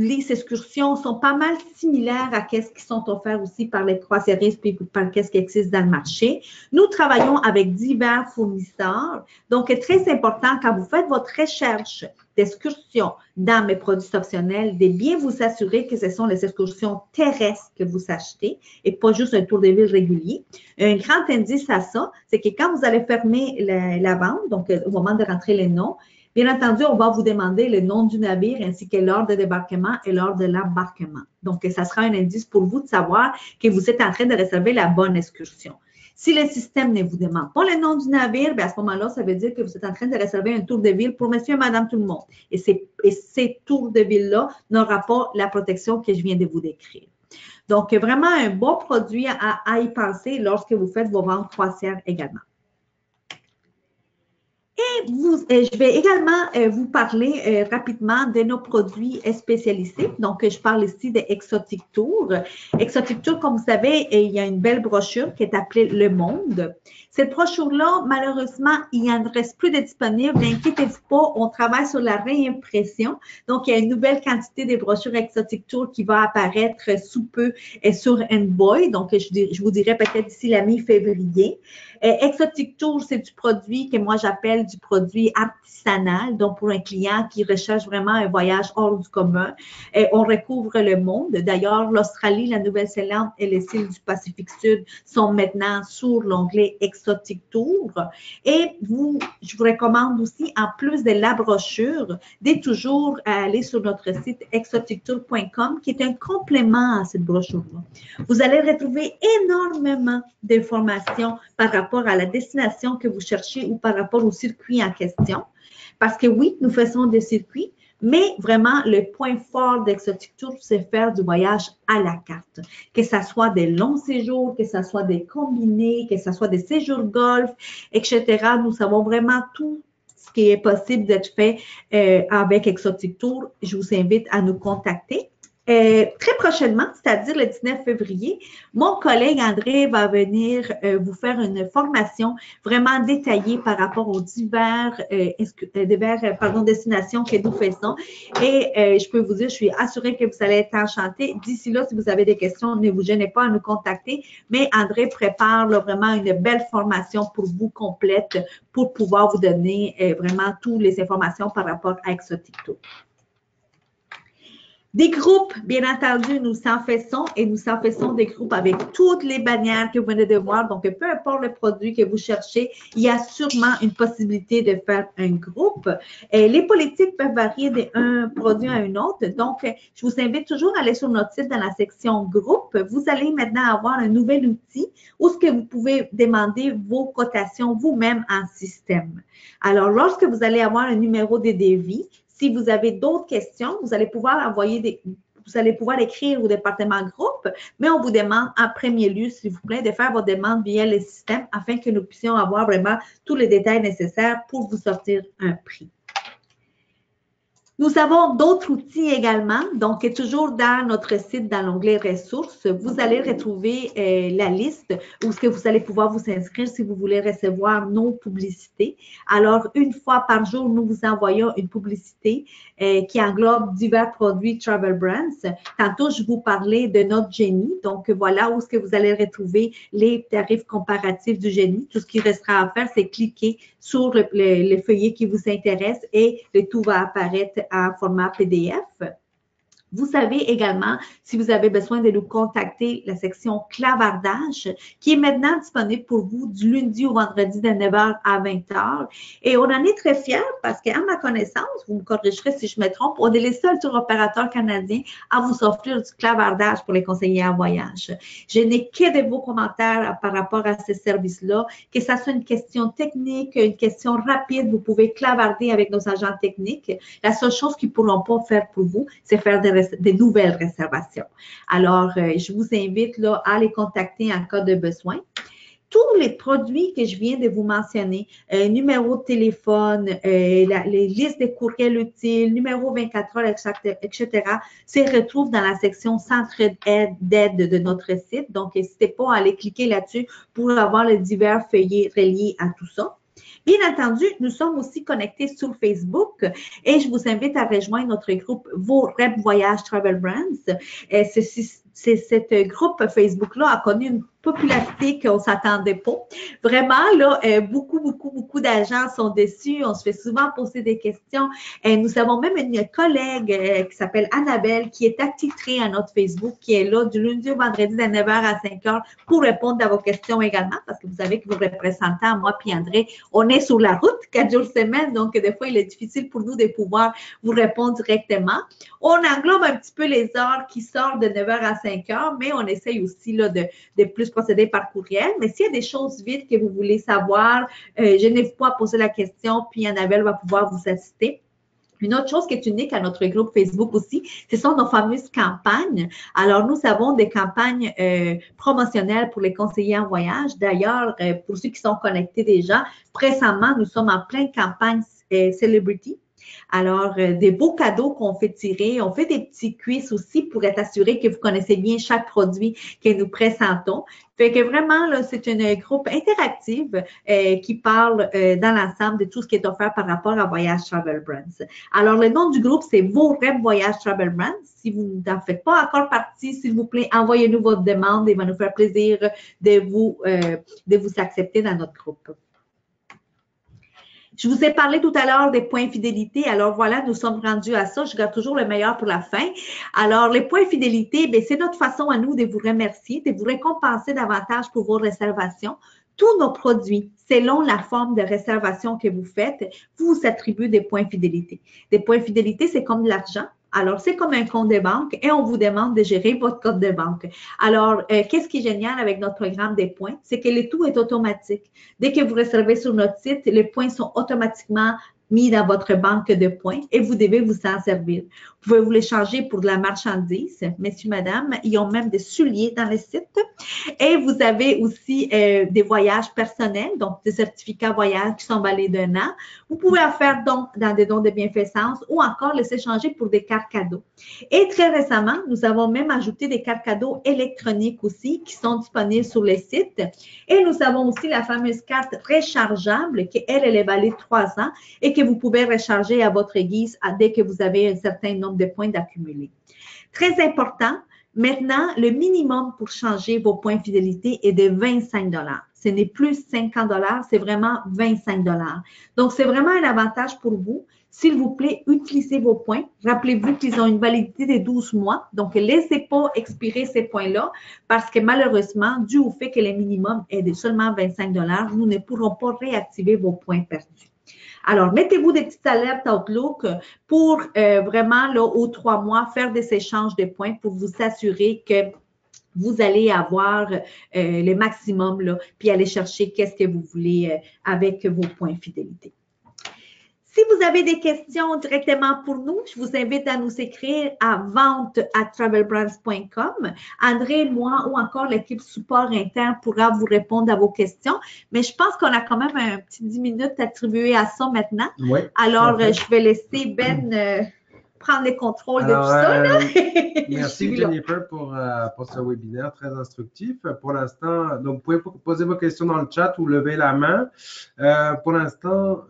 Les excursions sont pas mal similaires à ce qui sont offerts aussi par les croisiéristes puis par ce qui existe dans le marché. Nous travaillons avec divers fournisseurs. Donc, c'est très important quand vous faites votre recherche d'excursions dans mes produits optionnels, de bien vous assurer que ce sont les excursions terrestres que vous achetez et pas juste un tour de ville régulier. Un grand indice à ça, c'est que quand vous allez fermer la vente, donc au moment de rentrer les noms, bien entendu, on va vous demander le nom du navire ainsi que l'heure de débarquement et l'heure de l'embarquement. Donc, ça sera un indice pour vous de savoir que vous êtes en train de réserver la bonne excursion. Si le système ne vous demande pas le nom du navire, bien à ce moment-là, ça veut dire que vous êtes en train de réserver un tour de ville pour monsieur et madame tout le monde. Et ces tours de ville-là n'auront pas la protection que je viens de vous décrire. Donc, vraiment un bon produit à y penser lorsque vous faites vos ventes croisières également. Je vais également vous parler rapidement de nos produits spécialisés. Donc, je parle ici de Exotic Tour. Exotic Tour, comme vous savez, il y a une belle brochure qui est appelée Le Monde. Cette brochure-là, malheureusement, il n'y en reste plus de disponible. N'inquiétez-vous pas, on travaille sur la réimpression. Donc, il y a une nouvelle quantité de brochures Exotic Tour qui va apparaître sous peu sur Envoy. Donc, je vous dirai peut-être d'ici la mi-février. Exotic Tour, c'est du produit que moi j'appelle du produit artisanal, donc pour un client qui recherche vraiment un voyage hors du commun. On recouvre le monde. D'ailleurs, l'Australie, la Nouvelle-Zélande et les îles du Pacifique Sud sont maintenant sur l'onglet Exotic Tour. Et je vous recommande aussi, en plus de la brochure, de toujours aller sur notre site exotictour.com qui est un complément à cette brochure-là. Vous allez retrouver énormément d'informations par rapport à la destination que vous cherchez ou par rapport au circuit en question. Parce que oui, nous faisons des circuits, mais vraiment, le point fort d'Exotic Tour, c'est faire du voyage à la carte. Que ce soit des longs séjours, que ce soit des combinés, que ce soit des séjours golf, etc. Nous savons vraiment tout ce qui est possible d'être fait avec Exotic Tour. Je vous invite à nous contacter. Très prochainement, c'est-à-dire le 19 février, mon collègue André va venir vous faire une formation vraiment détaillée par rapport aux divers destinations que nous faisons. Et je peux vous dire, je suis assurée que vous allez être enchantés. D'ici là, si vous avez des questions, ne vous gênez pas à nous contacter. Mais André prépare là, vraiment une belle formation pour vous complète pour pouvoir vous donner vraiment toutes les informations par rapport à Exotic Tour. Des groupes, bien entendu, nous en faisons et nous en faisons des groupes avec toutes les bannières que vous venez de voir. Donc, peu importe le produit que vous cherchez, il y a sûrement une possibilité de faire un groupe. Les politiques peuvent varier d'un produit à un autre. Donc, je vous invite toujours à aller sur notre site dans la section groupe. Vous allez maintenant avoir un nouvel outil où ce que vous pouvez demander vos cotations vous-même en système. Alors, lorsque vous allez avoir un numéro de devis, si vous avez d'autres questions, vous allez pouvoir écrire au département groupe, mais on vous demande en premier lieu, s'il vous plaît, de faire vos demandes via le système afin que nous puissions avoir vraiment tous les détails nécessaires pour vous sortir un prix. Nous avons d'autres outils également, donc toujours dans notre site, dans l'onglet ressources, vous allez retrouver la liste où ce que vous allez pouvoir vous inscrire si vous voulez recevoir nos publicités. Alors, une fois par jour, nous vous envoyons une publicité qui englobe divers produits Travel Brands. Tantôt, je vous parlais de notre Génie, donc voilà où ce que vous allez retrouver les tarifs comparatifs du Génie. Tout ce qui restera à faire, c'est cliquer sur le feuillet qui vous intéresse et le tout va apparaître en format PDF. Vous savez également, si vous avez besoin de nous contacter, la section clavardage qui est maintenant disponible pour vous du lundi au vendredi de 9h à 20h. Et on en est très fiers parce qu'à ma connaissance, vous me corrigerez si je me trompe, on est les seuls tour opérateurs canadiens à vous offrir du clavardage pour les conseillers en voyage. Je n'ai que de vos commentaires par rapport à ce service-là, que ça soit une question technique, une question rapide, vous pouvez clavarder avec nos agents techniques. La seule chose qu'ils ne pourront pas faire pour vous, c'est faire des nouvelles réservations. Alors, je vous invite là, à les contacter en cas de besoin. Tous les produits que je viens de vous mentionner, numéro de téléphone, les listes de courriels utiles, numéro 24 heures, etc., se retrouvent dans la section Centre d'aide de notre site. Donc, n'hésitez pas à aller cliquer là-dessus pour avoir les divers feuillets reliés à tout ça. Bien entendu, nous sommes aussi connectés sur Facebook et je vous invite à rejoindre notre groupe Vos Rêves Voyages Travel Brands. Ce groupe Facebook-là a connu une popularité qu'on ne s'attendait pas. Vraiment, là, beaucoup d'agents sont dessus. On se fait souvent poser des questions. Nous avons même une collègue qui s'appelle Annabelle qui est attitrée à notre Facebook, qui est là du lundi au vendredi de 9h à 5h pour répondre à vos questions également, parce que vous savez que vos représentants, moi puis André, on est sur la route 4 jours semaine, donc des fois, il est difficile pour nous de pouvoir vous répondre directement. On englobe un petit peu les heures qui sortent de 9h à 5h, mais on essaye aussi là, de plus procéder par courriel. Mais s'il y a des choses vite que vous voulez savoir, gênez-vous pas à poser la question, puis Annabelle va pouvoir vous assister. Une autre chose qui est unique à notre groupe Facebook aussi, ce sont nos fameuses campagnes. Alors, nous avons des campagnes promotionnelles pour les conseillers en voyage. D'ailleurs, pour ceux qui sont connectés déjà, précédemment, nous sommes en pleine campagne Celebrity. Alors, des beaux cadeaux qu'on fait tirer. On fait des petits quiz aussi pour être assuré que vous connaissez bien chaque produit que nous présentons. Fait que vraiment, là, c'est une groupe interactive qui parle dans l'ensemble de tout ce qui est offert par rapport à Voyage Travel Brands. Alors, le nom du groupe, c'est Vos Rêves Voyage Travel Brands. Si vous n'en faites pas encore partie, s'il vous plaît, envoyez-nous votre demande. Il va nous faire plaisir de vous accepter dans notre groupe. Je vous ai parlé tout à l'heure des points fidélité. Alors voilà, nous sommes rendus à ça. Je garde toujours le meilleur pour la fin. Alors, les points fidélité, bien, c'est notre façon à nous de vous remercier, de vous récompenser davantage pour vos réservations. Tous nos produits, selon la forme de réservation que vous faites, vous attribuez des points fidélité. Des points fidélité, c'est comme de l'argent. Alors, c'est comme un compte de banque et on vous demande de gérer votre compte de banque. Alors, qu'est-ce qui est génial avec notre programme des points? C'est que le tout est automatique. Dès que vous réservez sur notre site, les points sont automatiquement mis dans votre banque de points et vous devez vous en servir. Vous pouvez vous les changer pour de la marchandise, messieurs, madame. Ils ont même des souliers dans le site. Et vous avez aussi des voyages personnels, donc des certificats voyage qui sont valés d'1 an. Vous pouvez en faire donc dans des dons de bienfaisance ou encore les échanger pour des cartes cadeaux. Et très récemment, nous avons même ajouté des cartes cadeaux électroniques aussi qui sont disponibles sur le site. Et nous avons aussi la fameuse carte rechargeable qui, elle est valée 3 ans et que vous pouvez recharger à votre guise dès que vous avez un certain nombre de points d'accumuler. Très important, maintenant, le minimum pour changer vos points fidélité est de 25 $. Ce n'est plus 50 $, c'est vraiment 25 $. Donc, c'est vraiment un avantage pour vous. S'il vous plaît, utilisez vos points. Rappelez-vous qu'ils ont une validité de 12 mois. Donc, ne laissez pas expirer ces points-là parce que malheureusement, dû au fait que le minimum est de seulement 25 $, nous ne pourrons pas réactiver vos points perdus. Alors, mettez-vous des petites alertes Outlook pour vraiment, là, aux 3 mois, faire des échanges de points pour vous assurer que vous allez avoir le maximum, là, puis aller chercher qu'est-ce que vous voulez avec vos points fidélité. Si vous avez des questions directement pour nous, je vous invite à nous écrire à vente@travelbrands.com. André, moi ou encore l'équipe support interne pourra vous répondre à vos questions. Mais je pense qu'on a quand même un petit 10 minutes attribuées à ça maintenant. Oui. Alors, je vais laisser Ben prendre les contrôles de tout ça. Là. Merci Jennifer pour ce webinaire très instructif. Pour l'instant, donc vous pouvez poser vos questions dans le chat ou lever la main. Pour l'instant,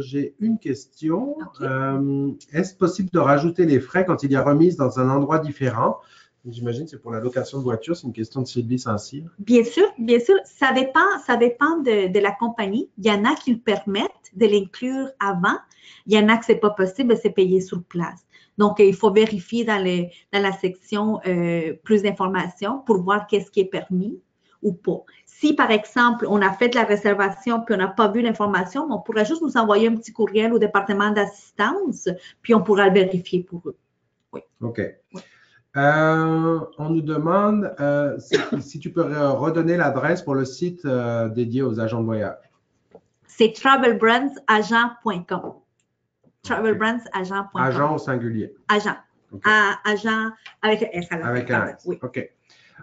j'ai une question. Okay. Est-ce possible de rajouter les frais quand il y a remise dans un endroit différent? J'imagine que c'est pour la location de voiture, c'est une question de Sylvie Saint-Cyr. Bien sûr. Ça dépend de la compagnie. Il y en a qui le permettent de l'inclure avant. Il y en a que ce n'est pas possible, c'est payé sur place. Donc, il faut vérifier dans la section plus d'informations pour voir qu'est-ce qui est permis ou pas. Si, par exemple, on a fait de la réservation puis on n'a pas vu l'information, on pourrait juste nous envoyer un petit courriel au département d'assistance, puis on pourra le vérifier pour eux. Oui. OK. Oui. On nous demande si tu peux redonner l'adresse pour le site dédié aux agents de voyage. C'est travelbrandsagent.com. Travelbrandsagent.com. Agent au singulier. Agent. Okay. Agent avec un S. Avec un S. Oui. OK.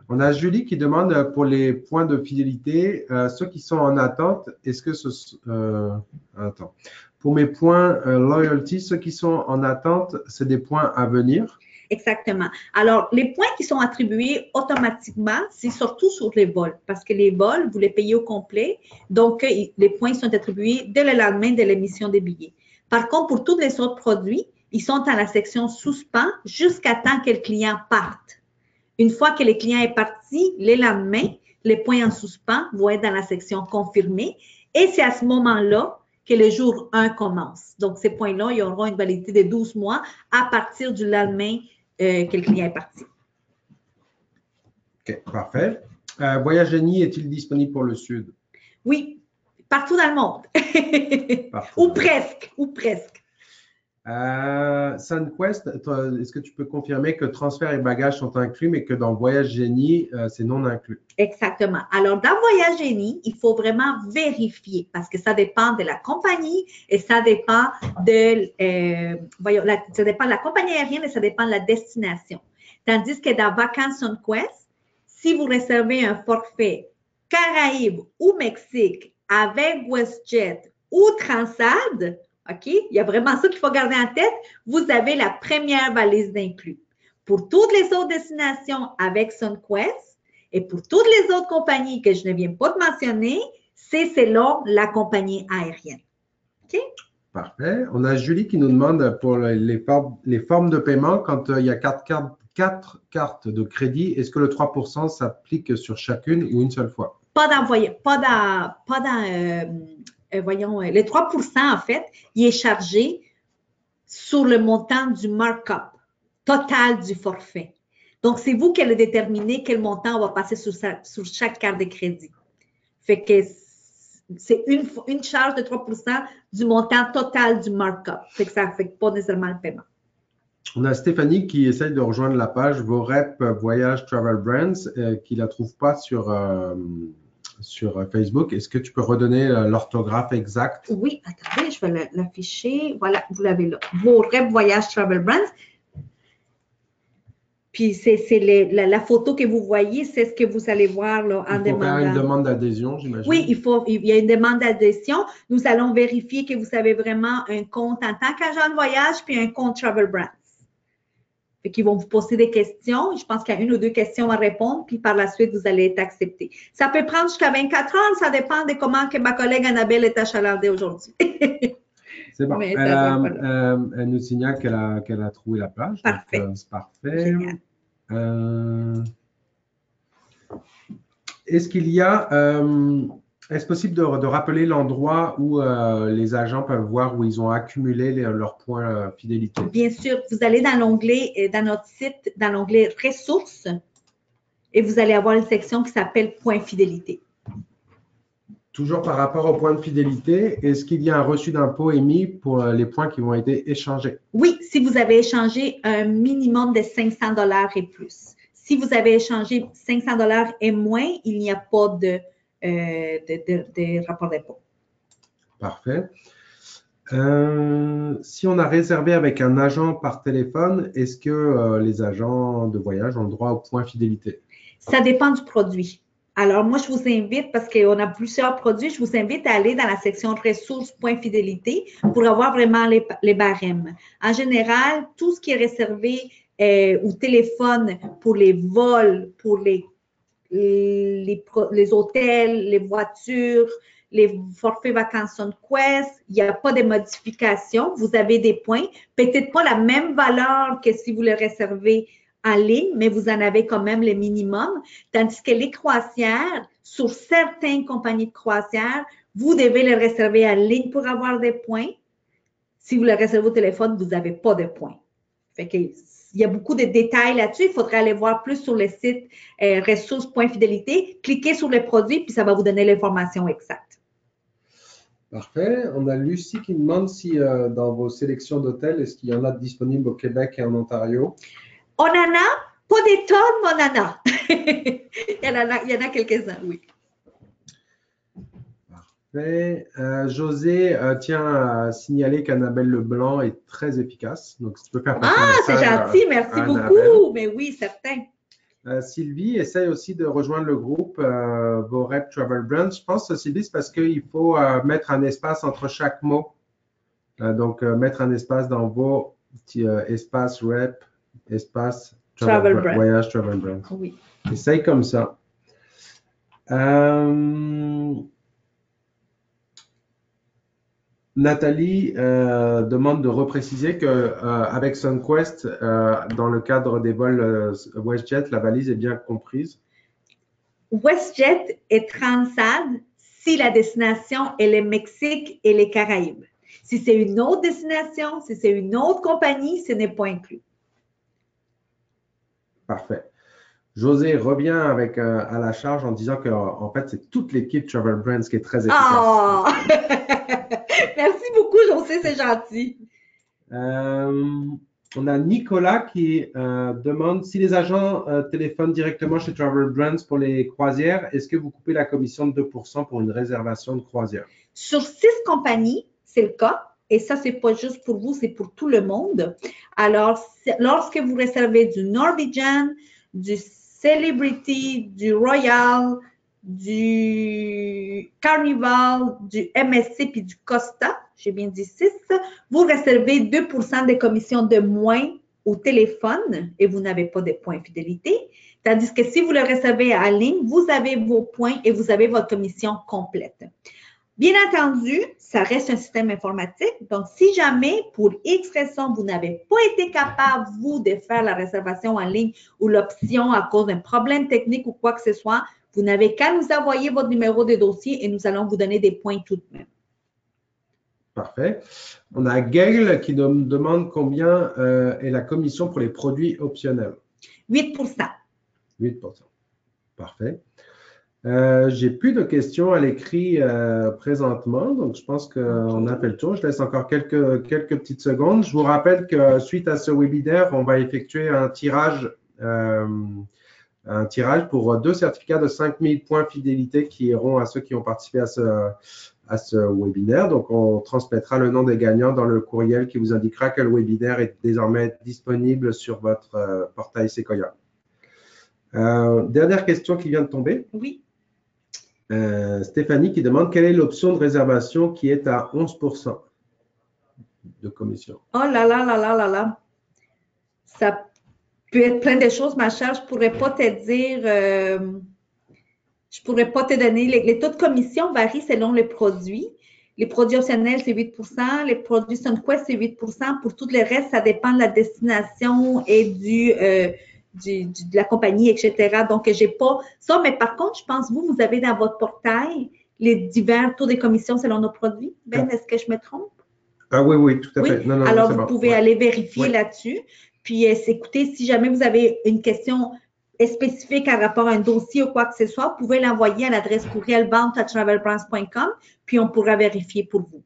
On a Julie qui demande pour les points de fidélité, ceux qui sont en attente, est-ce que attends. Pour mes points loyalty, ceux qui sont en attente, c'est des points à venir? Exactement. Alors, les points qui sont attribués automatiquement, c'est surtout sur les vols, parce que les vols, vous les payez au complet, donc les points sont attribués dès le lendemain de l'émission des billets. Par contre, pour tous les autres produits, ils sont dans la section suspens jusqu'à temps que le client parte. Une fois que le client est parti, le lendemain, les points en suspens vont être dans la section confirmée et c'est à ce moment-là que le jour 1 commence. Donc, ces points-là, ils auront une validité de 12 mois à partir du lendemain que le client est parti. OK, parfait. Voyage Génie est-il disponible pour le Sud? Oui, partout dans le monde. Ou presque, ou presque. SunQuest, est-ce que tu peux confirmer que transfert et bagages sont inclus, mais que dans Voyage Génie, c'est non inclus? Exactement. Alors, dans Voyage Génie, il faut vraiment vérifier parce que ça dépend de la compagnie et ça dépend ça dépend de la compagnie aérienne et ça dépend de la destination. Tandis que dans Vacances SunQuest, si vous réservez un forfait Caraïbes ou Mexique avec WestJet ou Transad, OK? Il y a vraiment ça qu'il faut garder en tête. Vous avez la première valise d'inclus. Pour toutes les autres destinations avec SunQuest et pour toutes les autres compagnies que je ne viens pas de mentionner, c'est selon la compagnie aérienne. OK? Parfait. On a Julie qui nous demande pour les formes de paiement, quand il y a quatre cartes de crédit, est-ce que le 3% s'applique sur chacune ou une seule fois? Voyons, le 3%, en fait, il est chargé sur le montant du markup total du forfait. Donc, c'est vous qui allez déterminer quel montant on va passer sur chaque carte de crédit. Fait que c'est une charge de 3% du montant total du markup. Fait que ça n'affecte pas nécessairement le paiement. On a Stéphanie qui essaye de rejoindre la page VOREP Voyage Travel Brands, qui ne la trouve pas sur Facebook. Est-ce que tu peux redonner l'orthographe exacte? Oui, attendez, je vais l'afficher. Voilà, vous l'avez là. VOREP Voyage Travel Brands. Puis, c'est la photo que vous voyez, c'est ce que vous allez voir là, en demandant. Il faut faire une demande d'adhésion, j'imagine. Oui, il y a une demande d'adhésion. Nous allons vérifier que vous avez vraiment un compte en tant qu'agent de voyage puis un compte Travel Brands. Fait qu'ils vont vous poser des questions. Je pense qu'il y a une ou deux questions à répondre, puis par la suite, vous allez être accepté. Ça peut prendre jusqu'à 24 heures. Ça dépend de comment que ma collègue Annabelle est achalandée aujourd'hui. C'est bon. Elle nous signale qu'elle a trouvé la page. Parfait. C'est parfait. Est-ce qu'il y a, est-ce possible de rappeler l'endroit où les agents peuvent voir où ils ont accumulé leurs points fidélité? Bien sûr, vous allez dans l'onglet, dans notre site, dans l'onglet ressources, et vous allez avoir une section qui s'appelle points fidélité. Toujours par rapport aux points de fidélité, est-ce qu'il y a un reçu d'impôt émis pour les points qui vont être échangés? Oui, si vous avez échangé un minimum de 500 $ et plus. Si vous avez échangé 500 $ et moins, il n'y a pas de rapport d'impôt. Parfait. Si on a réservé avec un agent par téléphone, est-ce que les agents de voyage ont le droit aux points fidélité? Ça dépend du produit. Alors, moi, je vous invite, parce qu'on a plusieurs produits, je vous invite à aller dans la section ressources, points fidélité pour avoir vraiment les barèmes. En général, tout ce qui est réservé au téléphone pour les vols, pour les hôtels, les voitures, les forfaits vacances SunQuest, il n'y a pas de modification. Vous avez des points, peut-être pas la même valeur que si vous le réservez en ligne, mais vous en avez quand même le minimum. Tandis que les croisières, sur certaines compagnies de croisières, vous devez les réserver en ligne pour avoir des points. Si vous le réservez au téléphone, vous n'avez pas de points. Fait que, il y a beaucoup de détails là-dessus. Il faudrait aller voir plus sur le site ressources.fidélité. Cliquez sur le produit, puis ça va vous donner l'information exacte. Parfait. On a Lucie qui demande si dans vos sélections d'hôtels, est-ce qu'il y en a disponibles au Québec et en Ontario? On en a, pas des tonnes, mais on en a. il y en a quelques-uns, oui. Parfait. José tient à signaler qu'Annabelle Leblanc est très efficace. Donc, si tu peux faire passer un c'est message gentil, merci à beaucoup. Annabelle. Mais oui, certain. Sylvie essaye aussi de rejoindre le groupe Vorep Travel Brands. Je pense, Sylvie, c'est parce qu'il faut mettre un espace entre chaque mot. Donc, mettre un espace dans vos espace Rep, espace Travel Brands. Voyage Travel Brands. Oui. Essaye comme ça. Nathalie demande de repréciser qu'avec SunQuest, dans le cadre des vols WestJet, la valise est bien comprise. WestJet est Transad si la destination est le Mexique et les Caraïbes. Si c'est une autre destination, si c'est une autre compagnie, ce n'est pas inclus. Parfait. José revient avec à la charge en disant qu'en fait, c'est toute l'équipe Travel Brands qui est très efficace. Oh! Merci beaucoup, José, c'est gentil. On a Nicolas qui demande si les agents téléphonent directement chez Travel Brands pour les croisières, est-ce que vous coupez la commission de 2% pour une réservation de croisière? Sur 6 compagnies, c'est le cas. Et ça, c'est pas juste pour vous, c'est pour tout le monde. Alors, lorsque vous réservez du Norwegian, du Celebrity, du Royal, du Carnival, du MSC puis du Costa, j'ai bien dit 6, vous réservez 2% de commission de moins au téléphone et vous n'avez pas de points fidélité. Tandis que si vous le réservez en ligne, vous avez vos points et vous avez votre commission complète. Bien entendu, ça reste un système informatique. Donc, si jamais, pour X raison, vous n'avez pas été capable, vous, de faire la réservation en ligne ou l'option à cause d'un problème technique ou quoi que ce soit, vous n'avez qu'à nous envoyer votre numéro de dossier et nous allons vous donner des points tout de même. Parfait. On a Gail qui nous demande combien est la commission pour les produits optionnels. 8%. 8%. Parfait. J'ai plus de questions à l'écrit présentement, donc je pense qu'on a fait le tour. Je laisse encore quelques petites secondes. Je vous rappelle que suite à ce webinaire, on va effectuer un tirage pour 2 certificats de 5000 points fidélité qui iront à ceux qui ont participé à ce webinaire. Donc, on transmettra le nom des gagnants dans le courriel qui vous indiquera que le webinaire est désormais disponible sur votre portail Sequoia. Dernière question qui vient de tomber. Oui. Stéphanie qui demande quelle est l'option de réservation qui est à 11% de commission. Oh là là là là là là. Ça peut être plein de choses, ma chère. Je ne pourrais pas te dire, je ne pourrais pas te donner. Les taux de commission varient selon le produit. Les produits optionnels, c'est 8%. Les produits SunQuest, c'est 8%. Pour tout le reste, ça dépend de la destination et de la compagnie, etc. Donc, je n'ai pas ça. Mais par contre, je pense, vous avez dans votre portail les divers taux de commission selon nos produits. Ben, est-ce que je me trompe? Ah oui, tout à fait. Oui. Non, alors, vous pouvez aller vérifier là-dessus. Puis, écoutez, si jamais vous avez une question spécifique en rapport à un dossier ou quoi que ce soit, vous pouvez l'envoyer à l'adresse courriel vente@travelbrands.com, puis on pourra vérifier pour vous.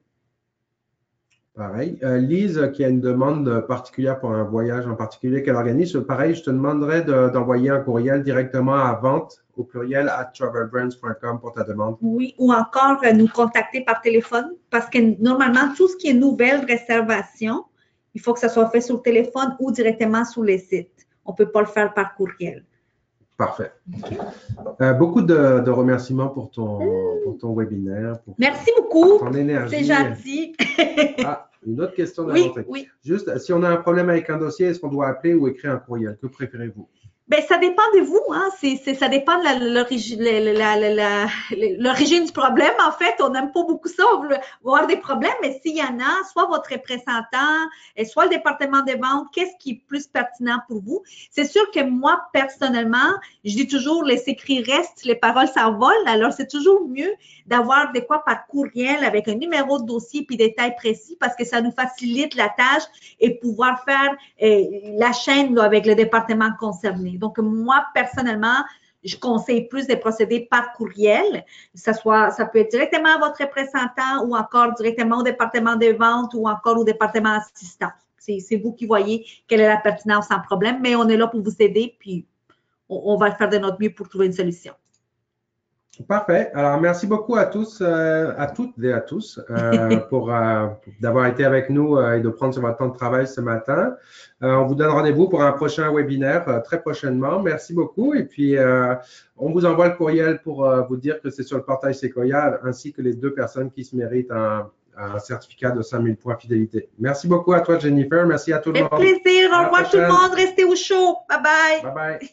Pareil. Lise, qui a une demande particulière pour un voyage en particulier qu'elle organise, pareil, je te demanderais d'envoyer un courriel directement à vente au pluriel @travelbrands.com pour ta demande. Oui, ou encore nous contacter par téléphone parce que normalement, tout ce qui est nouvelle réservation, il faut que ça soit fait sur le téléphone ou directement sur les sites. On ne peut pas le faire par courriel. Parfait. Beaucoup de remerciements pour ton webinaire. Merci beaucoup. Ton énergie. C'est gentil. Une autre question de oui. Juste, si on a un problème avec un dossier, est-ce qu'on doit appeler ou écrire un courriel? Que préférez-vous? Ben, ça dépend de vous, hein. Ça dépend de l'origine du problème. En fait, on n'aime pas beaucoup ça, on veut voir des problèmes, mais s'il y en a, soit votre représentant, soit le département des ventes, qu'est-ce qui est plus pertinent pour vous? C'est sûr que moi, personnellement, je dis toujours, les écrits restent, les paroles s'envolent. Alors, c'est toujours mieux d'avoir des quoi par courriel avec un numéro de dossier puis des détails précis parce que ça nous facilite la tâche et pouvoir faire la chaîne là, avec le département concerné. Donc, moi, personnellement, je conseille plus de procéder par courriel. Ça peut être directement à votre représentant ou encore directement au département des ventes ou encore au département assistant. C'est vous qui voyez quelle est la pertinence sans problème, mais on est là pour vous aider, puis on va faire de notre mieux pour trouver une solution. Parfait. Alors, merci beaucoup à tous, à toutes et à tous pour d'avoir été avec nous et de prendre sur votre temps de travail ce matin. On vous donne rendez-vous pour un prochain webinaire très prochainement. Merci beaucoup. Et puis, on vous envoie le courriel pour vous dire que c'est sur le portail Sequoia, ainsi que les 2 personnes qui se méritent un certificat de 5000 points fidélité. Merci beaucoup à toi, Jennifer. Merci à tout le monde. Avec plaisir. Au revoir tout le monde. Restez au chaud. Bye bye. Bye bye.